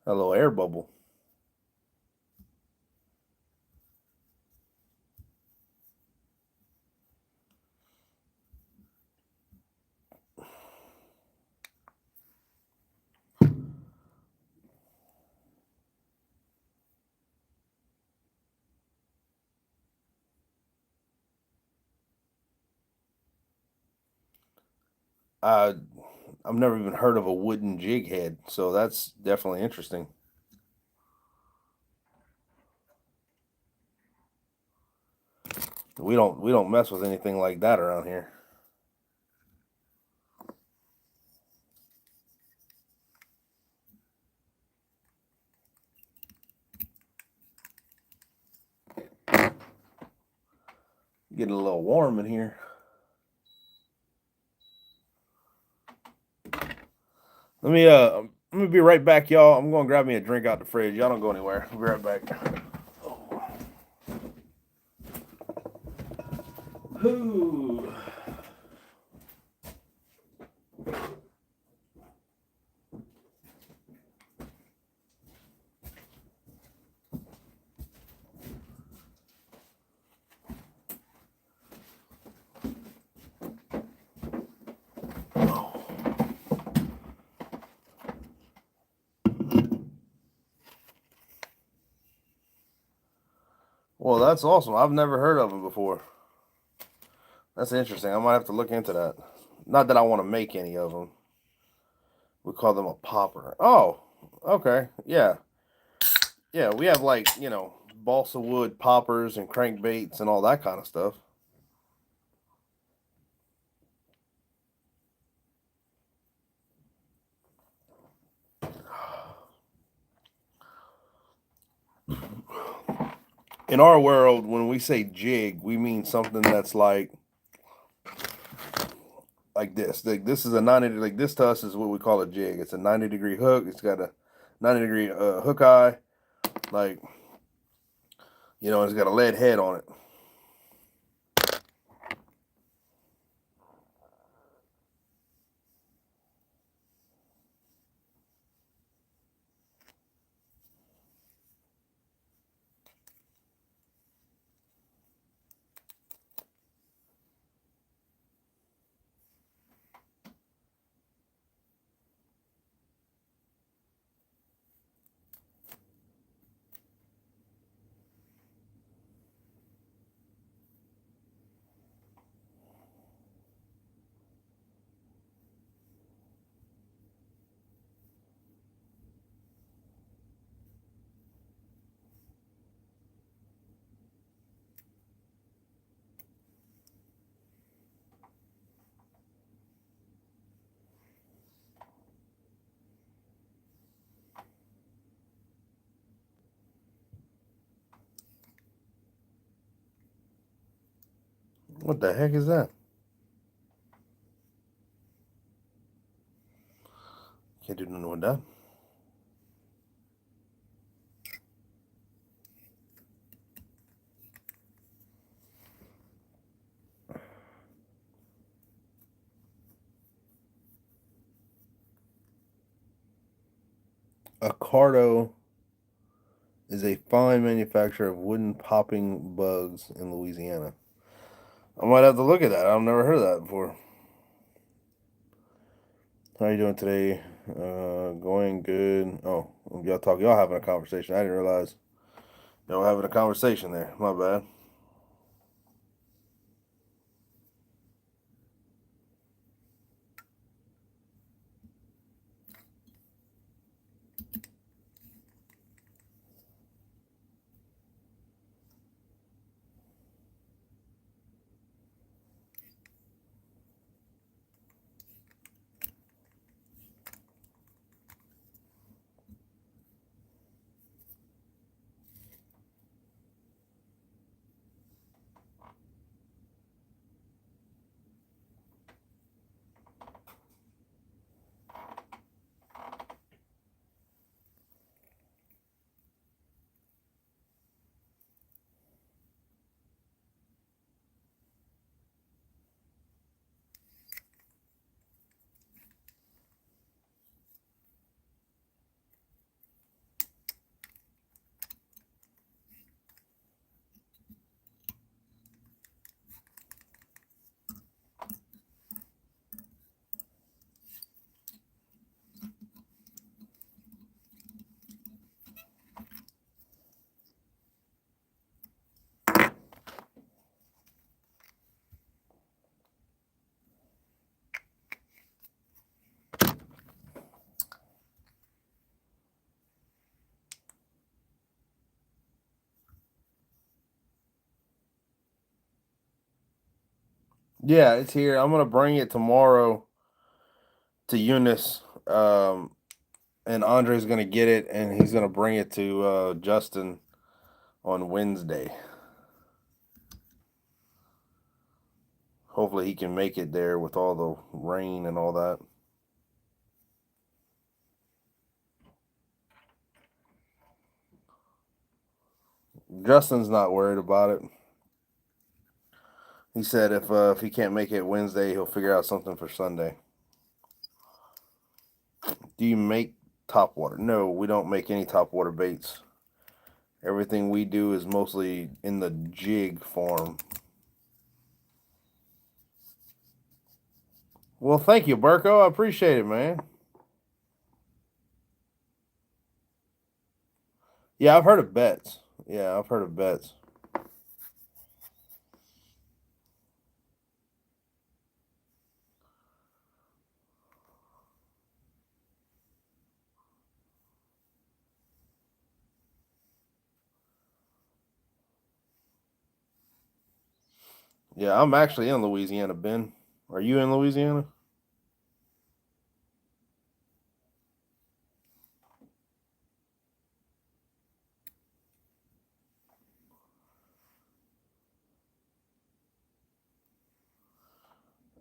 Hello, air bubble. Uh, I've never even heard of a wooden jig head, so that's definitely interesting. We don't mess with anything like that around here. Getting a little warm in here. Let me be right back, y'all. I'm gonna grab me a drink out the fridge. Y'all don't go anywhere. I'll be right back. Ooh. Well, that's awesome. I've never heard of them before. That's interesting. I might have to look into that. Not that I want to make any of them. We call them a popper. Oh, okay. Yeah. Yeah, we have like, balsa wood poppers and crankbaits and all that kind of stuff. In our world, when we say jig, we mean something that's like this. Like this is a 90, like this to us is what we call a jig. It's a 90-degree hook. It's got a 90-degree hook eye. Like, it's got a lead head on it. What the heck is that? Can't do nothing with that. Accardo is a fine manufacturer of wooden popping bugs in Louisiana. I might have to look at that. I've never heard of that before. How you doing today? Going good. Oh, y'all having a conversation. I didn't realize y'all having a conversation there. My bad. Yeah, it's here. I'm gonna bring it tomorrow to Eunice. And Andre's gonna get it, and he's gonna bring it to Justin on Wednesday. Hopefully, he can make it there with all the rain and all that. Justin's not worried about it. He said if he can't make it Wednesday, he'll figure out something for Sunday. Do you make top water? No, we don't make any top water baits. Everything we do is mostly in the jig form. Well, thank you, Burko. I appreciate it, man. Yeah, I've heard of bets. Yeah, I've heard of bets. Yeah, I'm actually in Louisiana, Ben. Are you in Louisiana?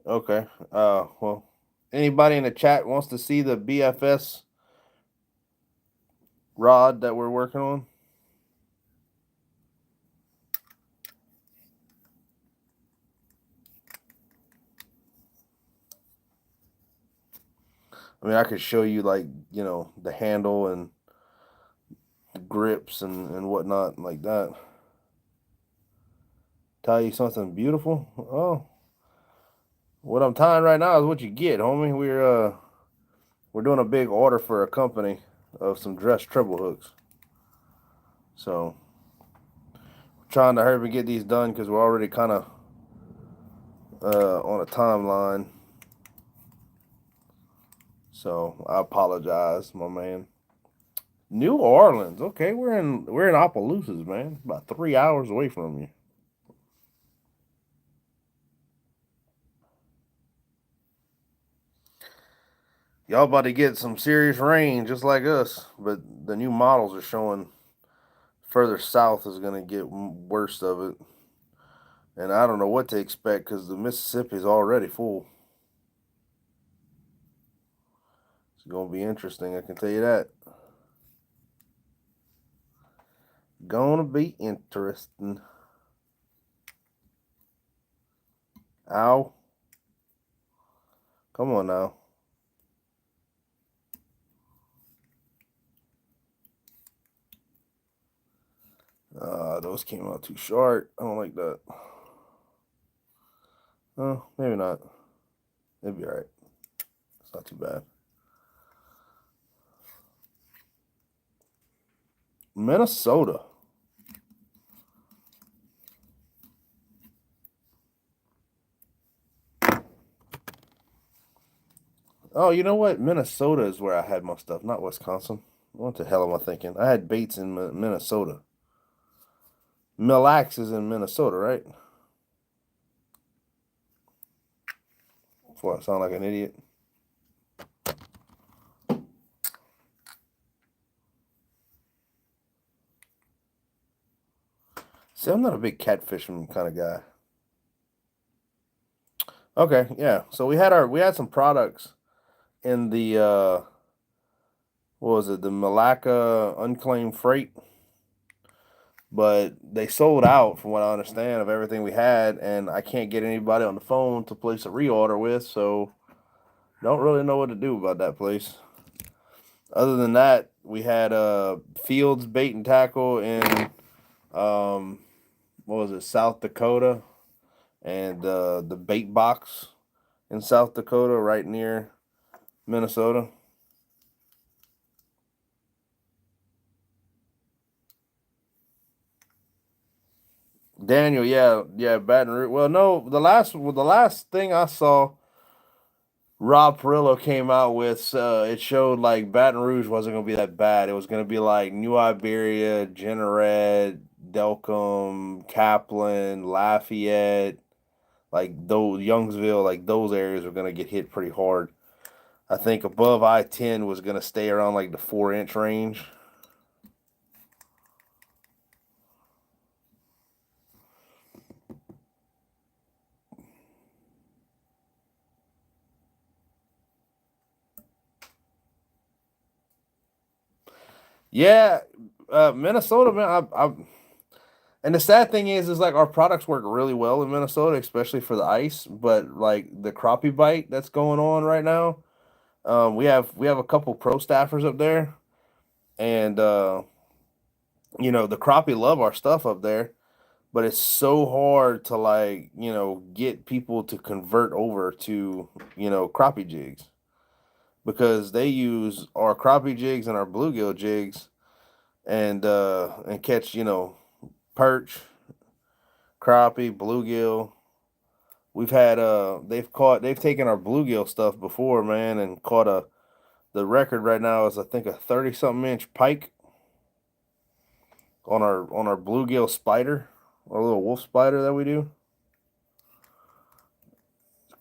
Okay. Well, anybody in the chat wants to see the BFS rod that we're working on? I mean, I could show you like, the handle and the grips and whatnot like that. Tell you something beautiful. Oh, what I'm tying right now is what you get, homie. We're doing a big order for a company of some dress treble hooks. So trying to hurry and get these done because we're already kind of on a timeline. So I apologize, my man. New Orleans. Okay, we're in Opelousas, man. About 3 hours away from you. Y'all about to get some serious rain just like us, but the new models are showing further south is going to get worse of it. And I don't know what to expect because the Mississippi is already full. It's going to be interesting, I can tell you that. Gonna be interesting. Ow. Come on now. Those came out too short. I don't like that. Oh, maybe not. It'd be alright. It's not too bad. Minnesota. Oh, you know what? Minnesota is where I had my stuff, not Wisconsin. What the hell am I thinking? I had Bates in Minnesota. Mille Lacs is in Minnesota, right? Before I sound like an idiot. See, I'm not a big catfishing kind of guy. Okay, yeah. So we had some products in the what was it, the Malacca unclaimed freight, but they sold out from what I understand of everything we had, and I can't get anybody on the phone to place a reorder with, so don't really know what to do about that place. Other than that, we had Fields Bait and Tackle in um, what was it, South Dakota, and the Bait Box in South Dakota, right near Minnesota. Daniel, yeah, yeah, Baton Rouge. Well, no, the last thing I saw, Rob Perillo came out with, it showed like Baton Rouge wasn't gonna be that bad. It was gonna be like New Iberia, Jeanerette, Delcombe, Kaplan, Lafayette, like those Youngsville, like those areas are gonna get hit pretty hard. I think above I-10 was gonna stay around like the 4 inch range. Yeah, Minnesota, man. And the sad thing is like our products work really well in Minnesota, especially for the ice. But like the crappie bite that's going on right now, we have a couple pro staffers up there, and the crappie love our stuff up there. But it's so hard to like get people to convert over to crappie jigs because they use our crappie jigs and our bluegill jigs and catch perch, crappie, bluegill. They've taken our bluegill stuff before, man, and caught the record right now is I think a 30 something inch pike on our bluegill spider, our little wolf spider that we do.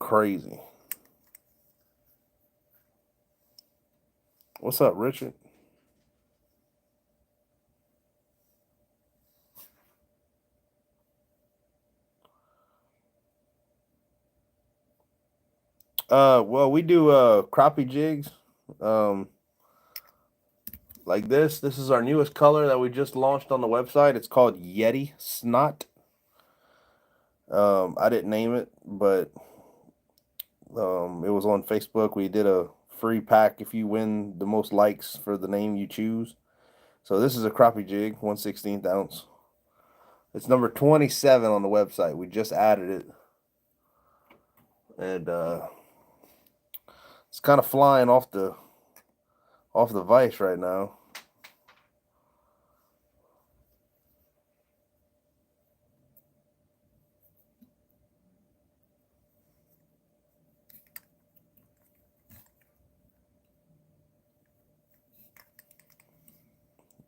crazy. What's up, Richard? Well, we do crappie jigs. Like this. This is our newest color that we just launched on the website. It's called Yeti Snot. I didn't name it, but it was on Facebook. We did a free pack if you win the most likes for the name you choose. So this is a crappie jig, 1/16 ounce. It's number 27 on the website. We just added it. And it's kind of flying off the vise right now.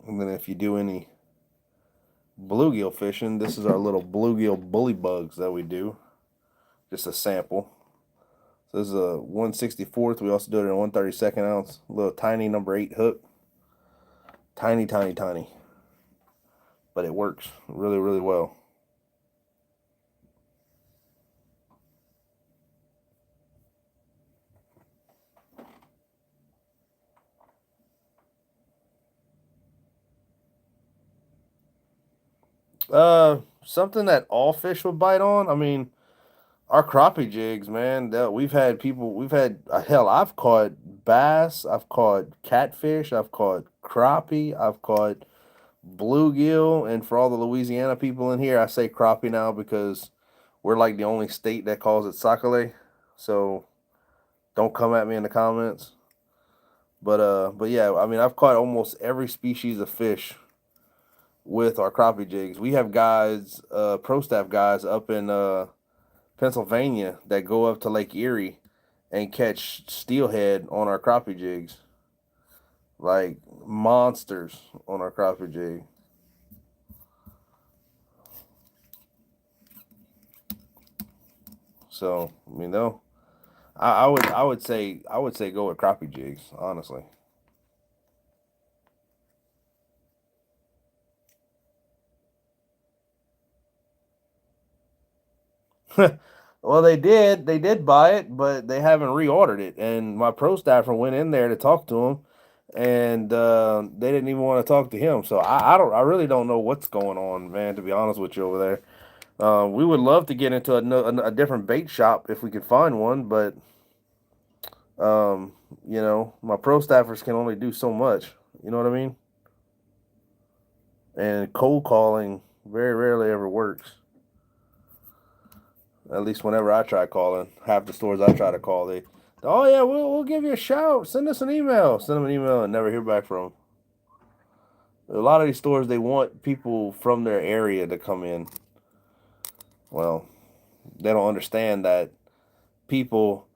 And then if you do any bluegill fishing, this is our little bluegill bully bugs that we do. Just a sample. So this is a 1/64. We also do it in a 1/32 ounce. Little tiny number 8 hook. Tiny, tiny, tiny. But it works really, really well. Something that all fish would bite on. I mean, our crappie jigs, man. That we've had people. We've had hell. I've caught bass. I've caught catfish. I've caught crappie. I've caught bluegill. And for all the Louisiana people in here, I say crappie now because we're like the only state that calls it sakale. So don't come at me in the comments. But yeah, I mean, I've caught almost every species of fish with our crappie jigs. We have guys, pro staff guys up in Pennsylvania that go up to Lake Erie and catch steelhead on our crappie jigs. Like monsters on our crappie jig. So, I mean, though, I would say go with crappie jigs, honestly. Well, they did buy it, but they haven't reordered it. And my pro staffer went in there to talk to him, and they didn't even want to talk to him. So I really don't know what's going on, man. To be honest with you over there, we would love to get into a different bait shop if we could find one, but um, my pro staffers can only do so much. You know what I mean? And cold calling very rarely ever works. At least whenever I try calling, half the stores I try to call, oh yeah, we'll give you a shout. Send us an email. Send them an email and never hear back from them. A lot of these stores, they want people from their area to come in. Well, they don't understand that people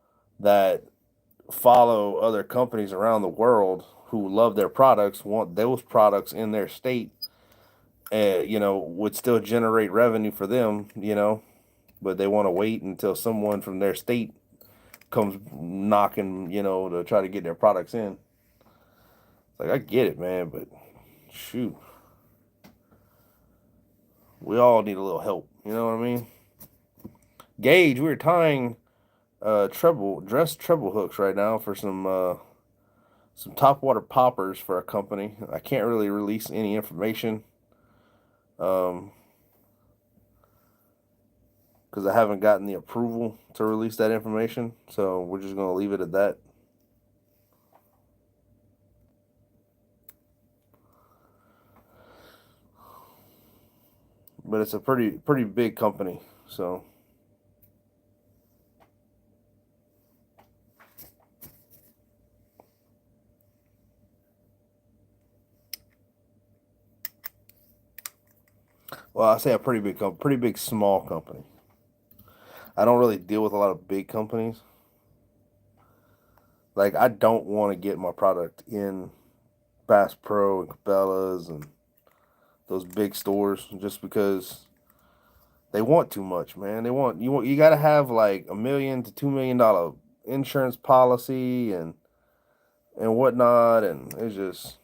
that follow other companies around the world who love their products want those products in their state. Would still generate revenue for them. But they want to wait until someone from their state comes knocking, to try to get their products in. It's like, I get it, man, but shoot. We all need a little help. You know what I mean? Gage, we were tying dress treble hooks right now for some topwater poppers for a company. I can't really release any information. Because I haven't gotten the approval to release that information. So we're just going to leave it at that. But it's a pretty big company. So well, I say a pretty big small company. I don't really deal with a lot of big companies. Like, I don't want to get my product in Bass Pro and Cabela's and those big stores just because They want too much, man. You got to have like $1 million to $2 million insurance policy and whatnot, and it's just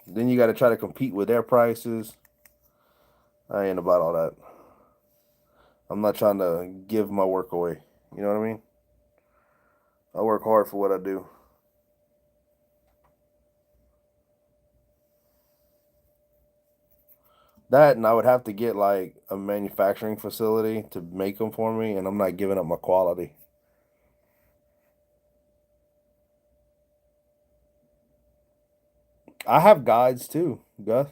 then you got to try to compete with their prices. I ain't about all that. I'm not trying to give my work away. You know what I mean? I work hard for what I do. That and I would have to get like a manufacturing facility to make them for me, and I'm not giving up my quality. I have guides too, Gus.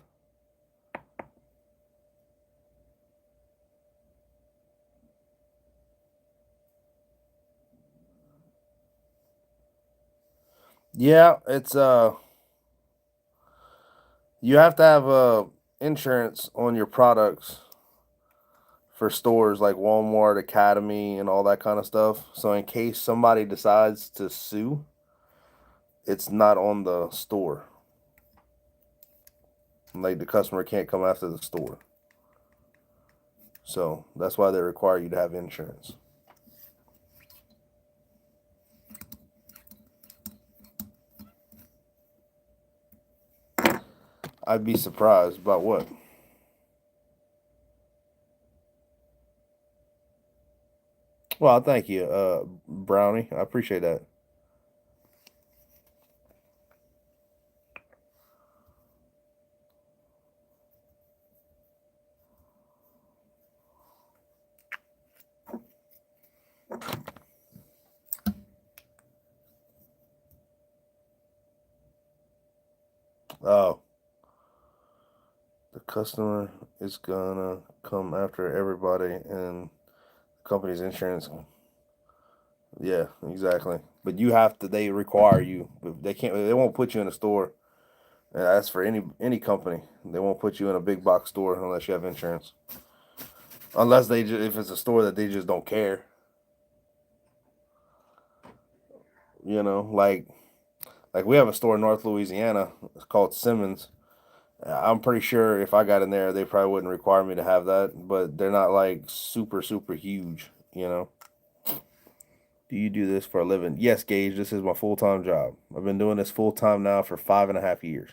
Yeah, it's you have to have insurance on your products for stores like Walmart, Academy, and all that kind of stuff. So in case somebody decides to sue, it's not on the store. Like the customer can't come after the store. So that's why they require you to have insurance. I'd be surprised about what? Well, thank you, Brownie. I appreciate that. Oh, the customer is gonna come after everybody and the company's insurance. Yeah, exactly. But you have to. They require you. They can't. They won't put you in a store. And that's for any company. They won't put you in a big box store unless you have insurance. Unless if it's a store that they just don't care. You know, like we have a store in North Louisiana. It's called Simmons. I'm pretty sure if I got in there, they probably wouldn't require me to have that. But they're not like super huge. You know. Do you do this for a living? Yes, Gage. This is my full time job. I've been doing this full time now for 5.5 years.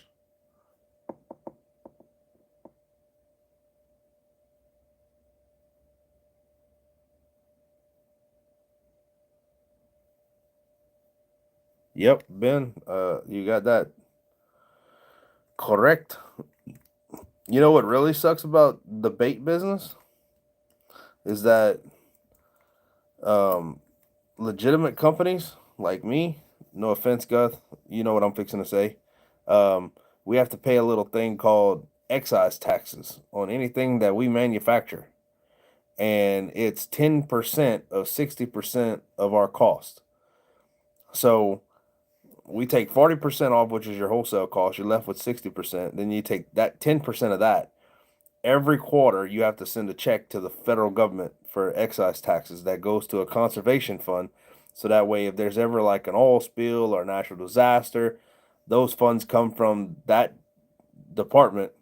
Yep, Ben. You got that correct. You know what really sucks about the bait business is that um, legitimate companies like me, no offense, Gus, you know what I'm fixing to say. Um, we have to pay a little thing called excise taxes on anything that we manufacture, and it's 10% of 60% of our cost. So we take 40% off, which is your wholesale cost. You're left with 60%. Then you take that 10% of that every quarter you have to send a check to the federal government for excise taxes that goes to a conservation fund. So that way, if there's ever like an oil spill or natural disaster, those funds come from that department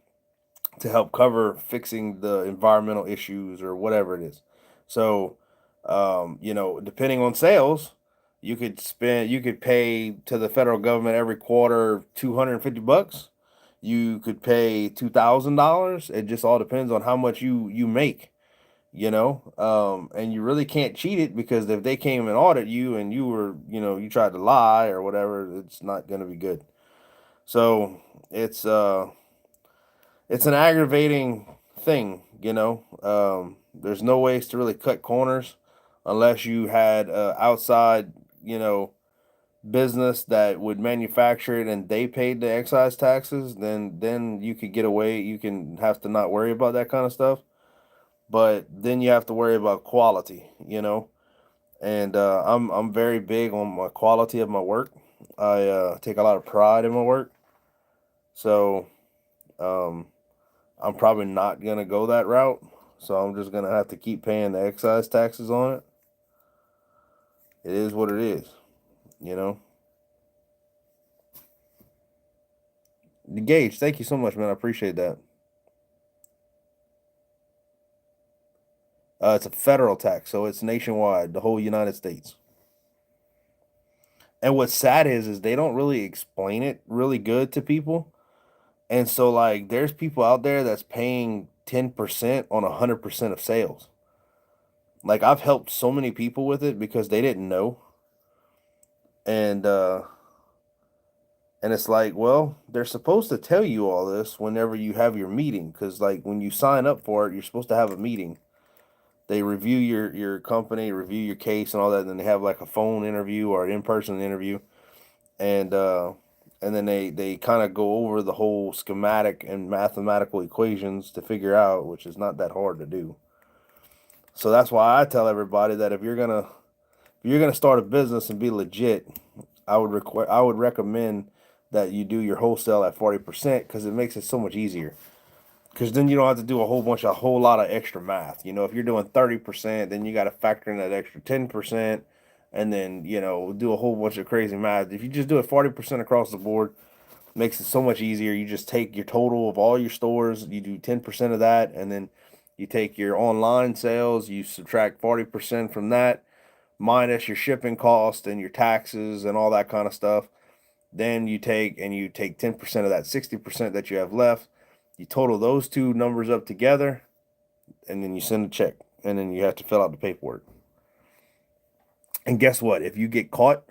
to help cover fixing the environmental issues or whatever it is. So, depending on sales, you could pay to the federal government every quarter $250. You could pay $2,000. It just all depends on how much you make, and you really can't cheat it because if they came and audit you and you were, you tried to lie or whatever, it's not going to be good. So it's uh, it's an aggravating thing, There's no ways to really cut corners unless you had outside, business that would manufacture it and they paid the excise taxes, then you could get away. You can have to not worry about that kind of stuff. But then you have to worry about quality. And I'm very big on my quality of my work. I take a lot of pride in my work. So um, I'm probably not gonna go that route. So I'm just gonna have to keep paying the excise taxes on it. It is what it is, you know. Gage, thank you so much, man. I appreciate that. It's a federal tax, so it's nationwide, the whole United States. And what's sad is they don't really explain it really good to people. And so like there's people out there that's paying 10% on 100% of sales. Like I've helped so many people with it because they didn't know. And and it's like, well, they're supposed to tell you all this whenever you have your meeting, cuz like when you sign up for it, you're supposed to have a meeting. They review your company, review your case and all that, and then they have like a phone interview or an in-person interview. And and then they kind of go over the whole schematic and mathematical equations to figure out, which is not that hard to do. So that's why I tell everybody that if you're gonna start a business and be legit, I would recommend that you do your wholesale at 40% because it makes it so much easier. Because then you don't have to do a whole lot of extra math. You know, if you're doing 30%, then you got to factor in that extra 10%, and then do a whole bunch of crazy math. If you just do it 40% across the board, it makes it so much easier. You just take your total of all your stores, you do 10% of that, and then you take your online sales, you subtract 40% from that, minus your shipping cost and your taxes and all that kind of stuff. Then you take 10% of that 60% that you have left. You total those two numbers up together, and then you send a check, and then you have to fill out the paperwork. And guess what? If you get caught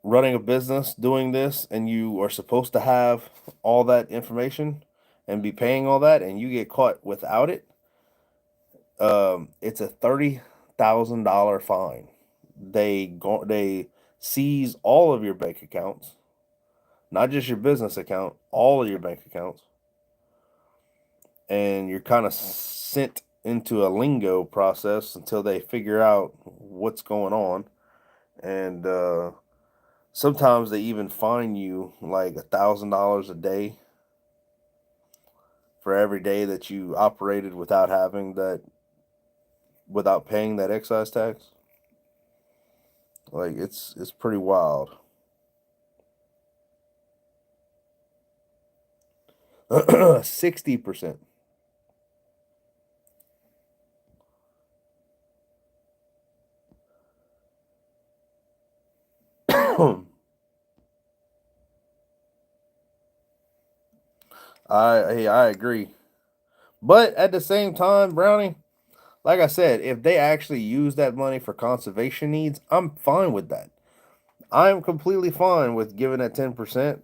running a business doing this, and you are supposed to have all that information and be paying all that, and you get caught without it, it's a $30,000 fine. They seize all of your bank accounts, not just your business account, all of your bank accounts, and you're kind of sent into a lingo process until they figure out what's going on. And sometimes they even fine you like $1,000 a day for every day that you operated without paying that excise tax. Like it's pretty wild. 60%. I agree. But at the same time, Brownie, like I said, if they actually use that money for conservation needs, I'm fine with that. I'm completely fine with giving that 10%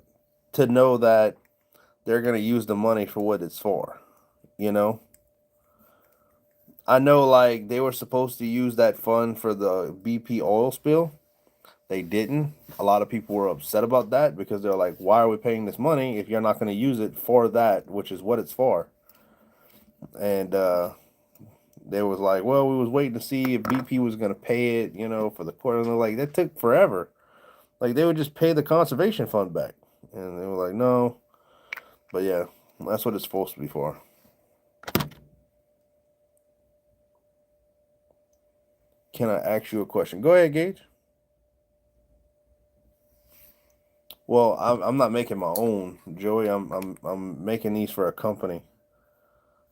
to know that they're going to use the money for what it's for. You know? I know like they were supposed to use that fund for the BP oil spill. They didn't. A lot of people were upset about that because they're like, why are we paying this money if you're not going to use it for that, which is what it's for? And they was like, well, we was waiting to see if BP was going to pay it, for the court. And they're like, that took forever. Like they would just pay the conservation fund back. And they were like, no. But yeah, that's what it's supposed to be for. Can I ask you a question? Go ahead, Gage. Well, I'm not making my own, Joey. I'm making these for a company.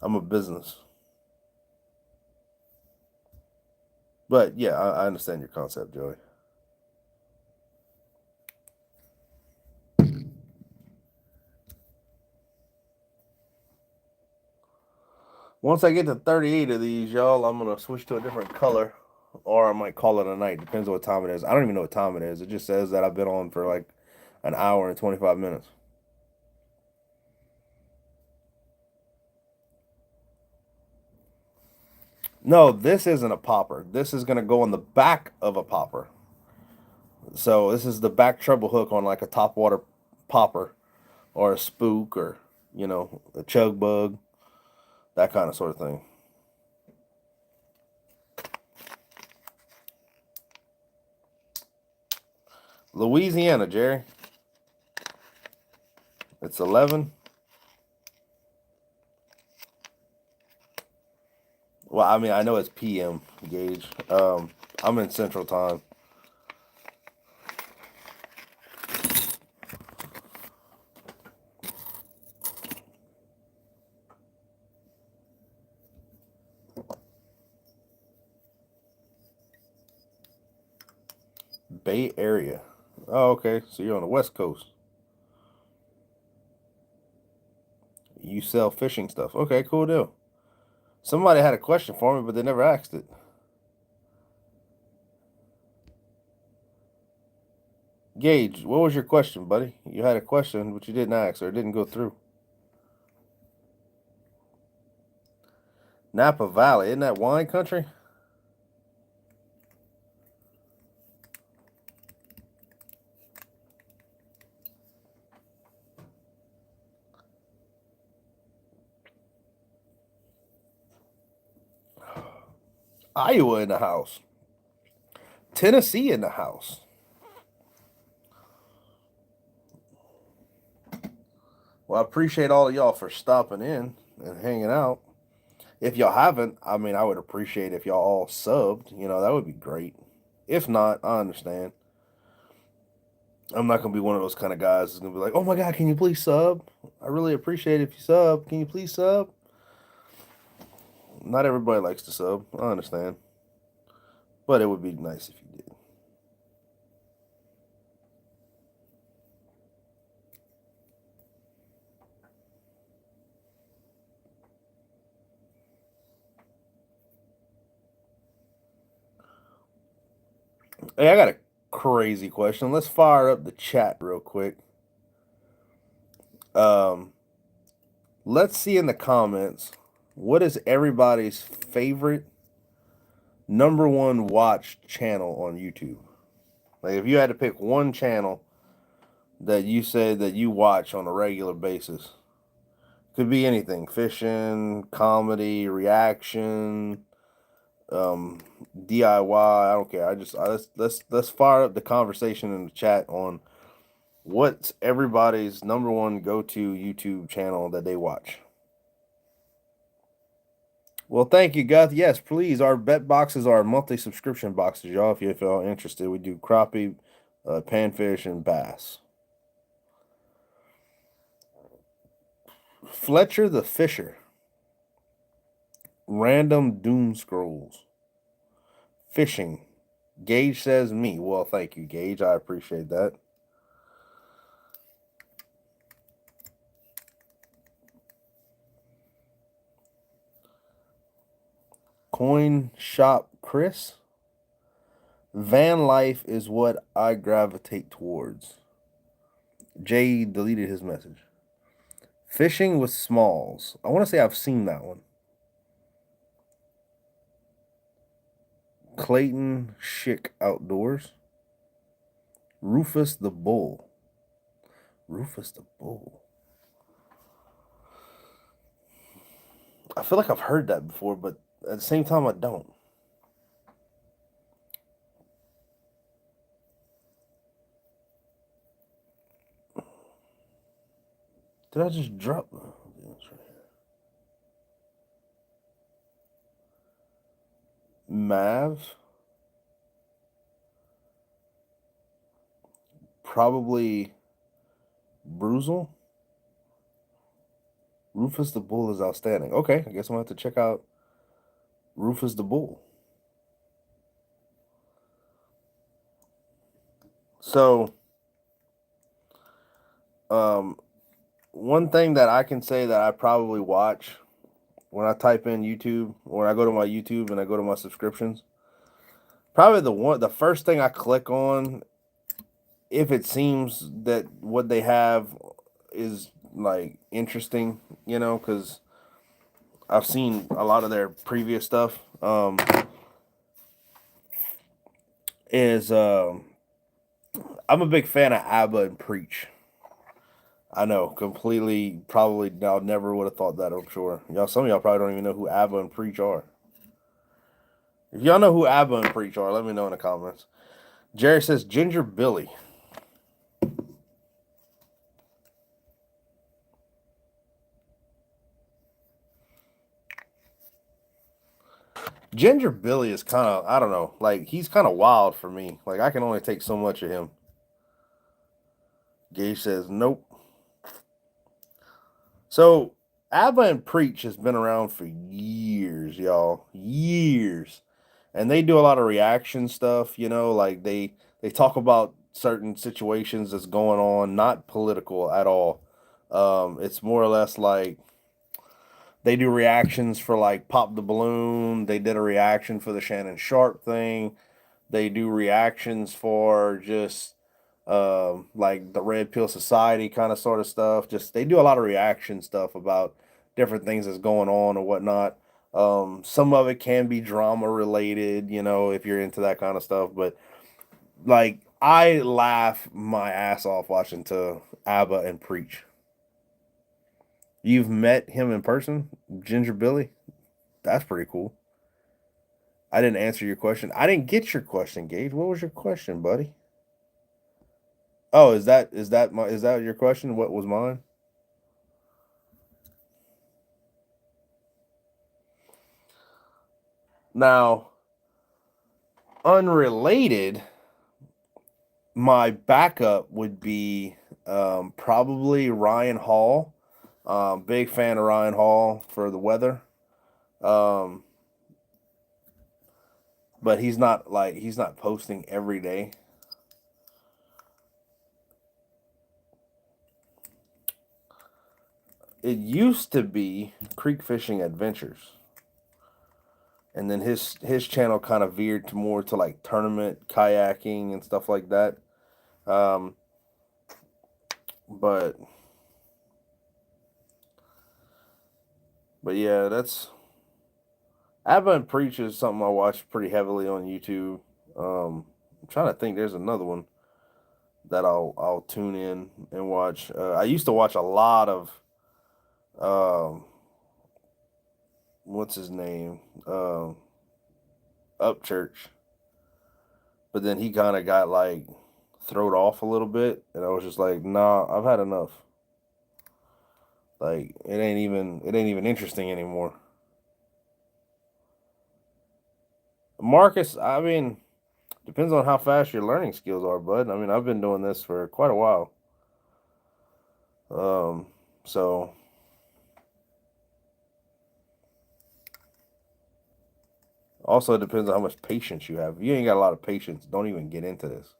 I'm a business. But yeah, I understand your concept, Joey. Once I get to 38 of these, y'all, I'm gonna switch to a different color, or I might call it a night. Depends on what time it is. I don't even know what time it is. It just says that I've been on for like an hour and 25 minutes. No, this isn't a popper. This is gonna go on the back of a popper. So this is the back treble hook on like a top water popper or a spook or a chug bug, that kind of sort of thing. Louisiana, Jerry. It's 11. Well, I mean, I know it's PM, Gage. I'm in Central Time. Bay Area. Oh, okay. So you're on the West Coast. You sell fishing stuff. Okay, cool deal. Somebody had a question for me, but they never asked it. Gage, what was your question, buddy? You had a question, but you didn't ask or it didn't go through. Napa Valley, isn't that wine country? Iowa in the house. Tennessee in the house. Well, I appreciate all of y'all for stopping in and hanging out. If y'all haven't, I mean, I would appreciate if y'all all subbed. You know, that would be great. If not, I understand. I'm not going to be one of those kind of guys that's going to be like, oh my God, can you please sub? I really appreciate it if you sub. Can you please sub? Not everybody likes to sub. I understand. But it would be nice if you did. Hey, I got a crazy question. Let's fire up the chat real quick. Let's see in the comments, what is everybody's favorite #1 watched channel on YouTube? Like, if you had to pick one channel that you say that you watch on a regular basis, could be anything: fishing, comedy, reaction, DIY. I don't care. Let's fire up the conversation in the chat on what's everybody's #1 go-to YouTube channel that they watch. Well, thank you, Guth. Yes, please. Our bet boxes are monthly subscription boxes, y'all. If y'all interested, we do crappie, panfish, and bass. Fletcher the Fisher. Random Doom Scrolls. Fishing. Gage says me. Well, thank you, Gage. I appreciate that. Coin Shop Chris. Van life is what I gravitate towards. Jay deleted his message. Fishing with Smalls. I want to say I've seen that one. Clayton Schick Outdoors. Rufus the Bull. Rufus the Bull. I feel like I've heard that before, but at the same time, I don't. Did I just drop? Mav. Probably Bruzel. Rufus the Bull is outstanding. Okay, I guess I'm going to have to check out Rufus the Bull. So, one thing that I can say that I probably watch when I type in YouTube, or when I go to my YouTube and I go to my subscriptions, probably the first thing I click on, if it seems that what they have is like interesting, you know, because I've seen a lot of their previous stuff, is I'm a big fan of ABBA and Preach. I know, completely, probably, I never would have thought that, I'm sure. Some of y'all probably don't even know who ABBA and Preach are. If y'all know who ABBA and Preach are, let me know in the comments. Jerry says Ginger Billy. Ginger Billy is kind of, I don't know, like, he's kind of wild for me. Like, I can only take so much of him. Gage says, nope. So, ABBA and Preach has been around for years, y'all. Years. And they do a lot of reaction stuff, you know, like they They talk about certain situations that's going on, not political at all. It's more or less like they do reactions for like Pop the Balloon. They did a reaction for the Shannon Sharp thing. They do reactions for just like the Red Pill Society kind of sort of stuff. Just they do a lot of reaction stuff about different things that's going on or whatnot. Some of it can be drama related, you know, if you're into that kind of stuff. But like I laugh my ass off watching to ABBA and Preach. You've met him in person, Ginger Billy? That's pretty cool. I didn't answer your question. I didn't get your question, Gage. What was your question, buddy? Oh, is that your question? What was mine? Now, unrelated, my backup would be probably Ryan Hall. Big fan of Ryan Hall for the weather. Um, but he's not posting every day. It used to be Creek Fishing Adventures, and then his channel kind of veered to more to like tournament kayaking and stuff like that. Um, but yeah, that's Abba and Preach is something I watch pretty heavily on YouTube. I'm trying to think. There's another one that I'll tune in and watch. I used to watch a lot of um, what's his name, Upchurch, but then he kind of got like thrown off a little bit, and I was just like, nah, I've had enough. Like it ain't even interesting anymore. Marcus, I mean, depends on how fast your learning skills are, bud. I mean, I've been doing this for quite a while. Um, so also it depends on how much patience you have. If you ain't got a lot of patience, don't even get into this.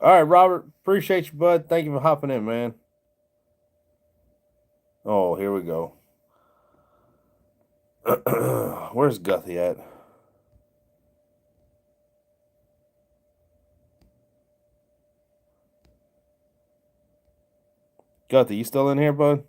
All right, Robert, appreciate you, bud. Thank you for hopping in, man. Oh, here we go. Where's Guthy at? Guthy, you still in here, bud?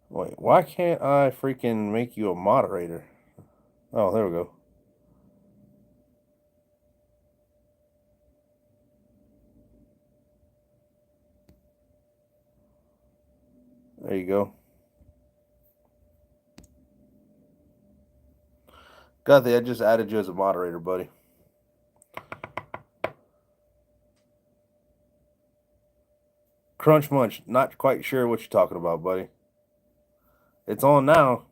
Wait, why can't I freaking make you a moderator? Oh, there we go. There you go. Guthy, I just added you as a moderator, buddy. Crunch Munch, not quite sure what you're talking about, buddy. It's on now.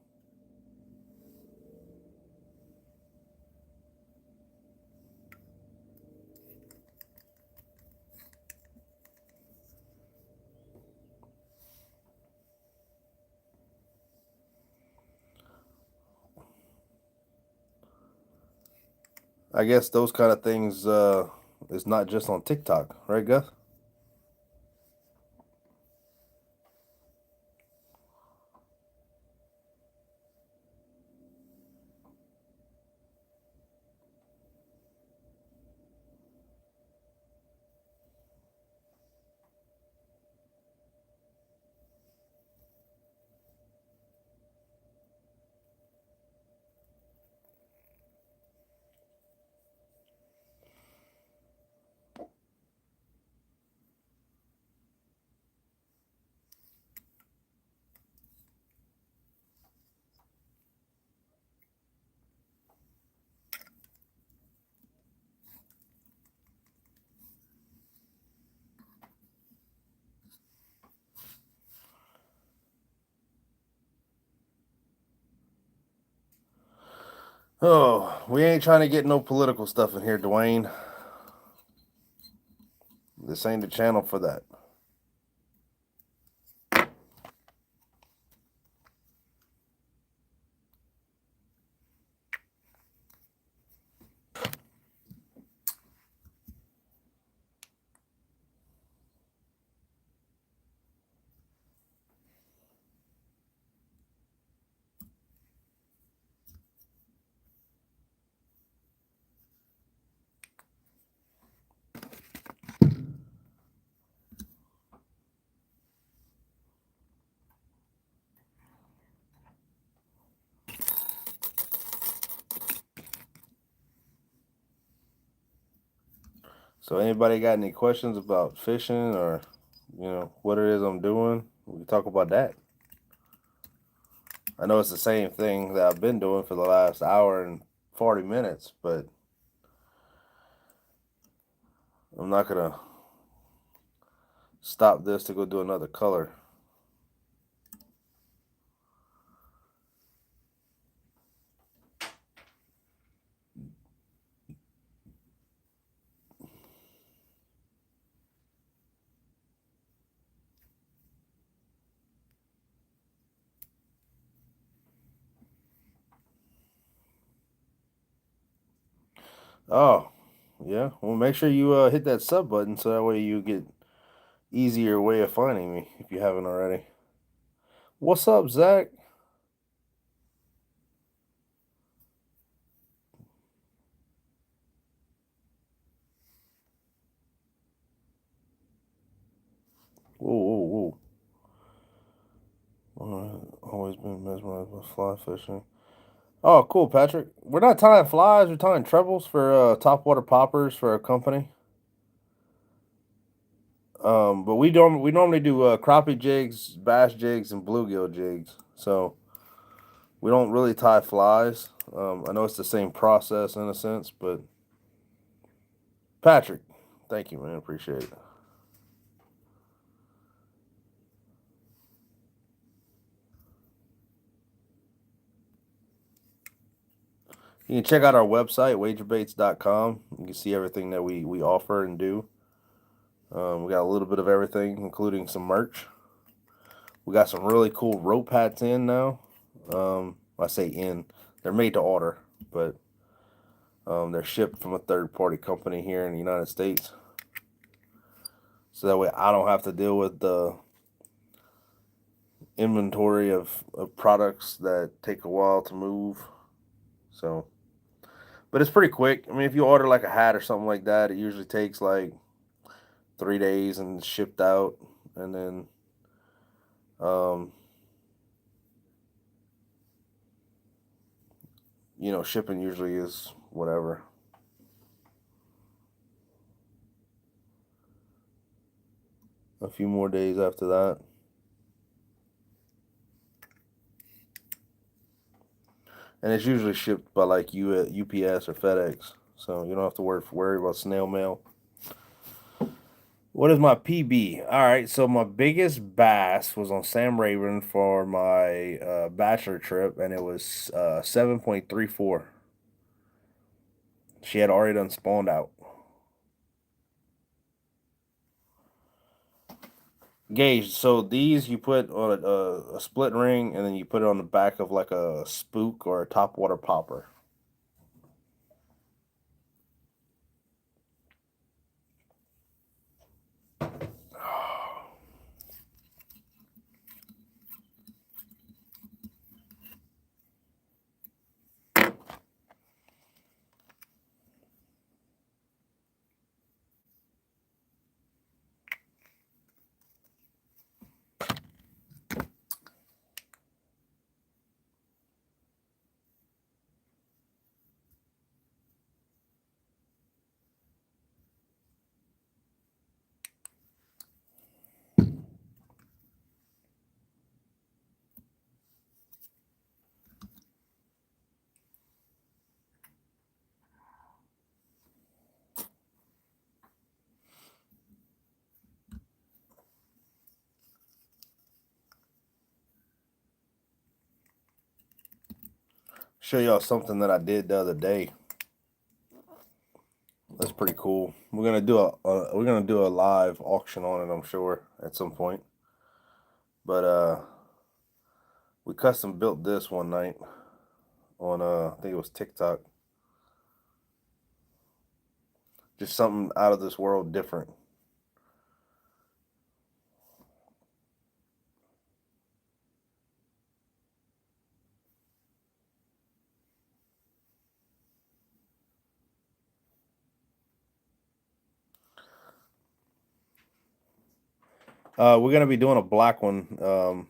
I guess those kind of things is not just on TikTok, right, Gus? Oh, we ain't trying to get no political stuff in here, Dwayne. This ain't the channel for that. So anybody got any questions about fishing or, what it is I'm doing? We can talk about that. I know it's the same thing that I've been doing for the last hour and 40 minutes, but I'm not going to stop this to go do another color. Oh, yeah. Well, make sure you hit that sub button so that way you get easier way of finding me if you haven't already. What's up, Zach? Whoa, whoa, whoa. Always been mesmerized by fly fishing. Oh, cool, Patrick. We're not tying flies, we're tying trebles for topwater poppers for a company. But we normally do crappie jigs, bass jigs, and bluegill jigs. So we don't really tie flies. I know it's the same process in a sense, but Patrick, thank you, man. Appreciate it. You can check out our website, wagerbaits.com. You can see everything that we offer and do. We got a little bit of everything, including some merch. We got some really cool rope hats in now. I say in, they're made to order, but they're shipped from a third-party company here in the United States. So that way I don't have to deal with the inventory of products that take a while to move. So, but it's pretty quick. I mean, if you order like a hat or something like that, it usually takes like 3 days and it's shipped out. And then, um, shipping usually is whatever. A few more days after that. And it's usually shipped by like UPS or FedEx, so you don't have to worry about snail mail. What is my PB? All right, so my biggest bass was on Sam Rayburn for my bachelor trip, and it was 7.34. She had already done spawned out. Gauge. So these you put on a split ring, and then you put it on the back of like a spook or a topwater popper. Show y'all something that I did the other day. That's pretty cool. We're gonna do a live auction on it, I'm sure, at some point. But we custom built this one night on I think it was TikTok. Just something out of this world different. We're gonna be doing a black one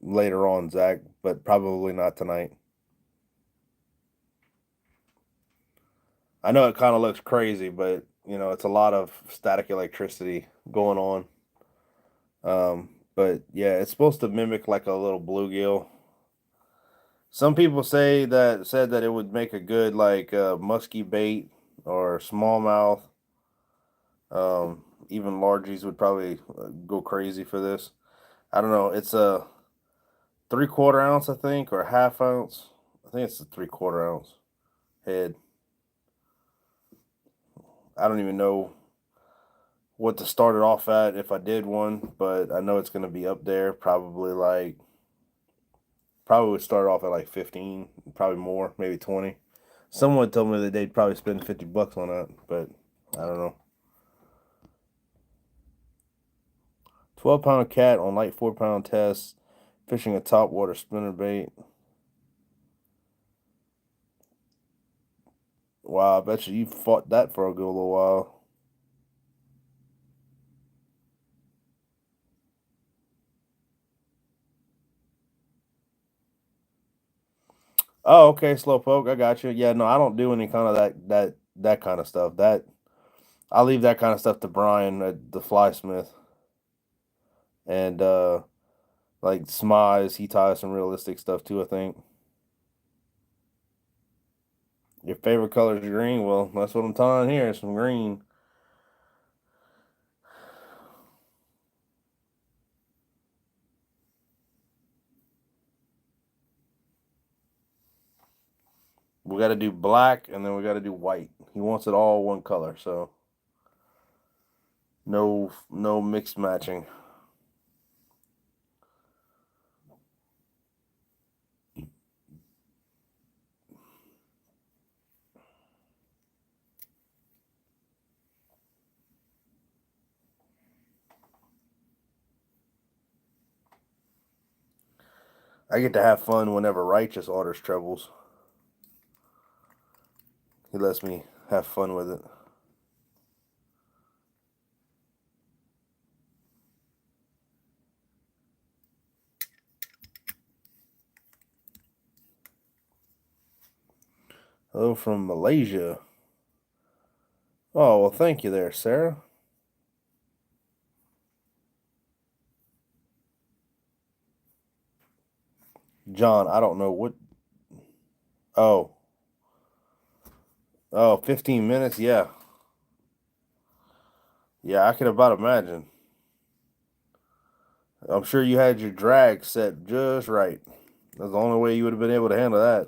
later on, Zach, but probably not tonight. I know it kind of looks crazy, but you know, it's a lot of static electricity going on. But yeah, it's supposed to mimic like a little bluegill. Some people said that it would make a good like musky bait or smallmouth. Even largies would probably go crazy for this. I don't know. It's a 3/4 ounce, I think, or a half ounce. I think it's a 3/4 ounce head. I don't even know what to start it off at if I did one, but I know it's going to be up there. Probably would start off at like 15, probably more, maybe 20. Someone told me that they'd probably spend $50 on that, but I don't know. 12-pound cat on light 4-pound test, fishing a topwater spinner bait. Wow, I bet you fought that for a good little while. Oh, okay, slowpoke. I got you. Yeah, no, I don't do any kind of that kind of stuff. That I leave that kind of stuff to Brian at the Fly Smith. And like Smize, he ties some realistic stuff too, I think. Your favorite color is green? Well, that's what I'm tying here, some green. We got to do black and then we got to do white. He wants it all one color, so no mixed matching. I get to have fun whenever Righteous orders trebles. He lets me have fun with it. Hello from Malaysia. Oh, well, thank you there, Sarah. John, I don't know what. Oh, oh, 15 minutes? Yeah. Yeah, I can about imagine. I'm sure you had your drag set just right. That's the only way you would have been able to handle that.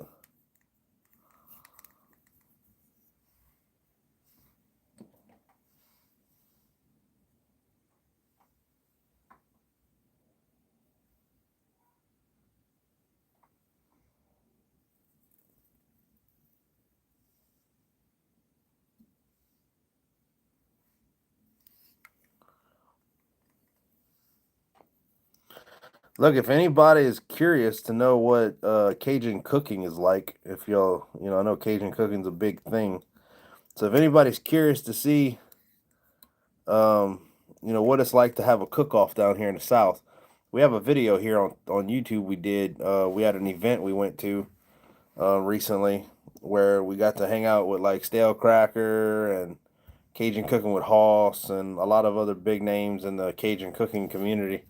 Look, if anybody is curious to know what Cajun cooking is like, if y'all, I know Cajun cooking's a big thing. So if anybody's curious to see, um, what it's like to have a cook-off down here in the South, we have a video here on YouTube we did. We had an event we went to recently where we got to hang out with like Stale Cracker and Cajun Cooking with Hoss and a lot of other big names in the Cajun cooking community.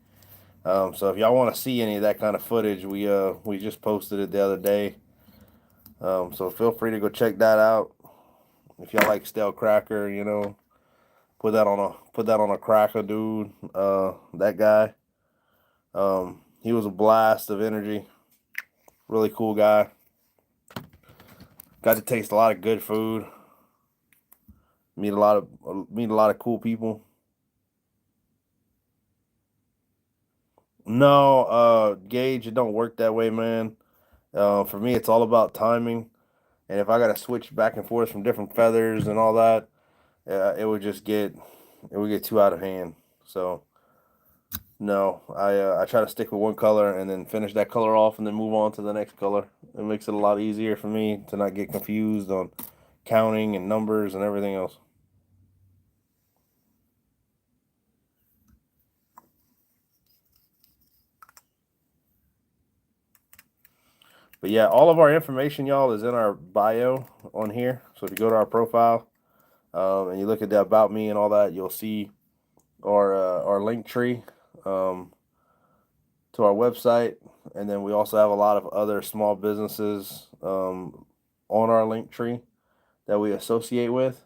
So if y'all want to see any of that kind of footage, we just posted it the other day. So feel free to go check that out. If y'all like Stale Cracker, put that on a cracker, dude. That guy. He was a blast of energy. Really cool guy. Got to taste a lot of good food. Meet a lot of cool people. No, Gauge, it don't work that way, man. For me, it's all about timing. And if I gotta switch back and forth from different feathers and all that, it would just get too out of hand. So no, I try to stick with one color and then finish that color off and then move on to the next color. It makes it a lot easier for me to not get confused on counting and numbers and everything else. But yeah, all of our information, y'all, is in our bio on here. So if you go to our profile and you look at the about me and all that, you'll see our link tree to our website, and then we also have a lot of other small businesses on our link tree that we associate with.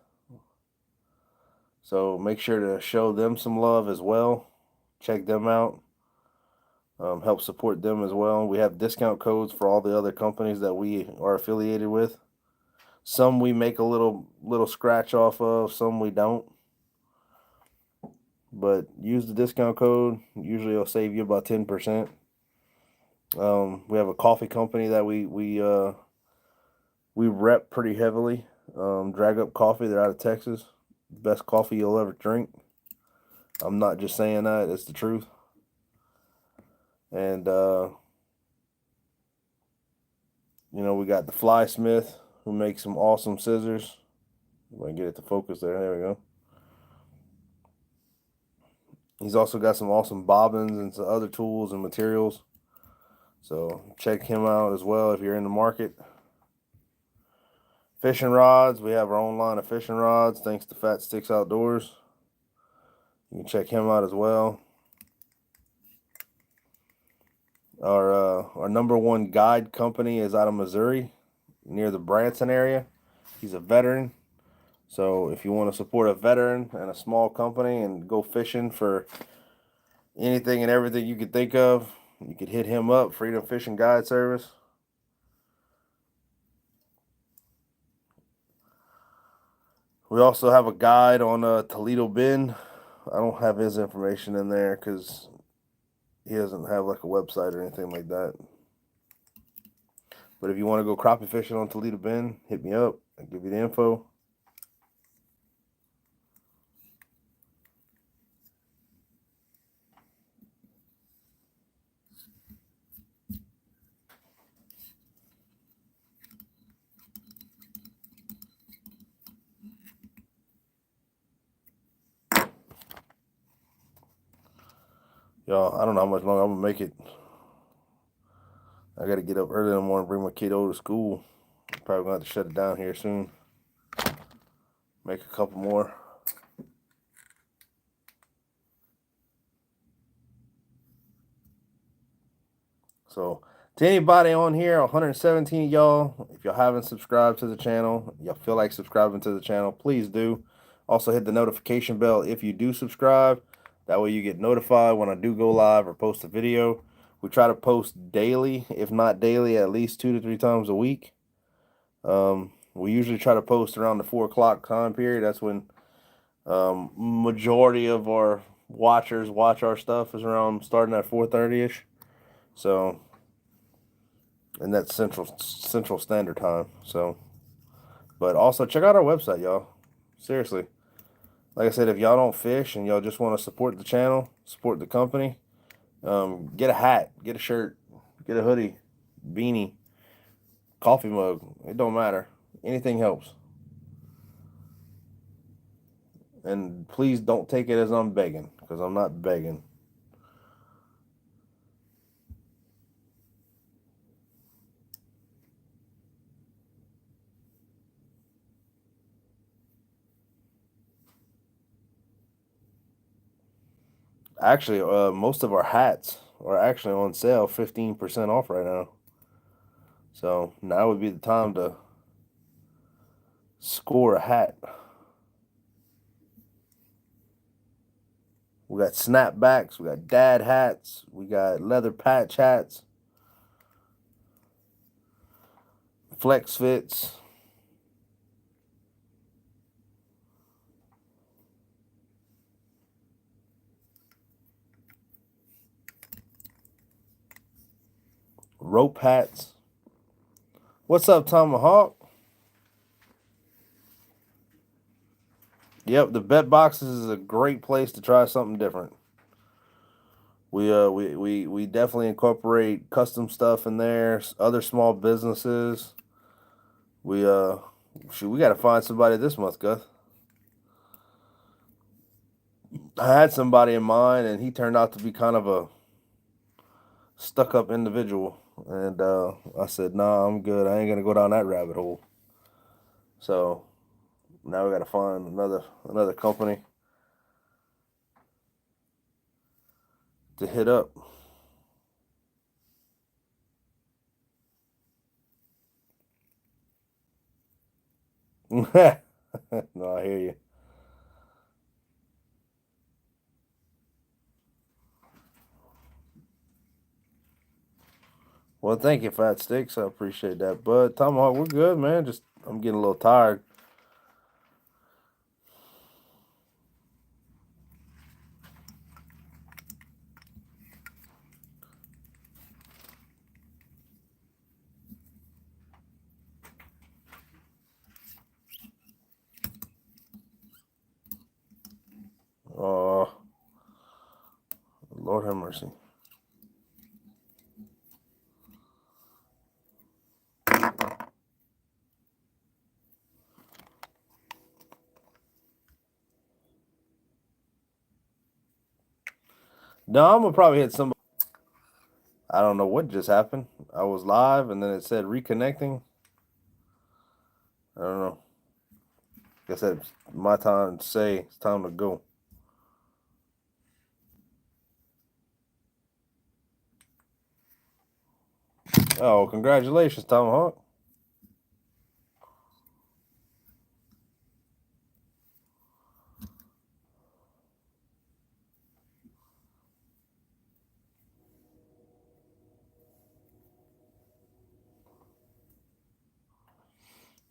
So make sure to show them some love as well. Check them out. Help support them as well. We have discount codes for all the other companies that we are affiliated with. Some we make a little scratch off of, some we don't. But use the discount code. Usually it'll save you about 10%. We have a coffee company that we rep pretty heavily. Drag Up Coffee. They're out of Texas. Best coffee you'll ever drink. I'm not just saying that. It's the truth. And we got the Fly Smith, who makes some awesome scissors. If I can get it to focus there. There we go. He's also got some awesome bobbins and some other tools and materials. So check him out as well if you're in the market. Fishing rods. We have our own line of fishing rods thanks to Fat Sticks Outdoors. You can check him out as well. Our number one guide company is out of Missouri, near the Branson area. He's a veteran. So if you want to support a veteran and a small company and go fishing for anything and everything you could think of, you could hit him up, Freedom Fishing Guide Service. We also have a guide on Toledo Bend. I don't have his information in there because he doesn't have like a website or anything like that. But if you want to go crappie fishing on Toledo Bend, hit me up. I'll give you the info. Y'all, I don't know how much longer I'm going to make it. I got to get up early in the morning, bring my kiddo to school. Probably going to have to shut it down here soon. Make a couple more. So, to anybody on here, 117 of y'all, if y'all haven't subscribed to the channel, y'all feel like subscribing to the channel, please do. Also, hit the notification bell if you do subscribe. That way you get notified when I do go live or post a video. We try to post daily, if not daily, at least 2 to 3 times a week. We usually try to post around the 4 o'clock time period. That's when majority of our watchers watch our stuff, is around starting at 4:30ish. So, and that's Central Standard Time. So, but also check out our website, y'all. Seriously. Like I said, if y'all don't fish and y'all just want to support the channel, support the company, get a hat, get a shirt, get a hoodie, beanie, coffee mug. It don't matter. Anything helps. And please don't take it as I'm begging, because I'm not begging. Actually, most of our hats are actually on sale, 15% off right now. So now would be the time to score a hat. We got snapbacks, we got dad hats, we got leather patch hats, flex fits. rope hats. What's up, Tomahawk? Yep, the bet boxes is a great place to try something different. We definitely incorporate custom stuff in there, other small businesses. We we got to find somebody this month, Gus. I had somebody in mind, and he turned out to be kind of a stuck-up individual, and I said, "Nah, I'm good. I ain't gonna go down that rabbit hole." So now we got to find another company to hit up. No, I hear you. Well, thank you, Fat Sticks. I appreciate that. But Tomahawk, we're good, man. Just I'm getting a little tired. Oh, Lord have mercy. No, I'm gonna probably hit somebody. I don't know what just happened. I was live and then it said reconnecting. I don't know. Guess that's my time to say it's time to go. Oh, congratulations, Tomahawk.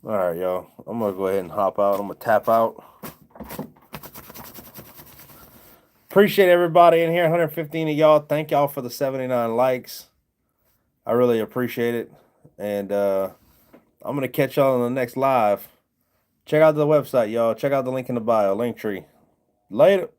All right, y'all. I'm gonna go ahead and hop out. I'm gonna tap out. Appreciate everybody in here. 115 of y'all. Thank y'all for the 79 likes. I really appreciate it. And I'm gonna catch y'all on the next live. Check out the website, y'all. Check out the link in the bio, Linktree. Later.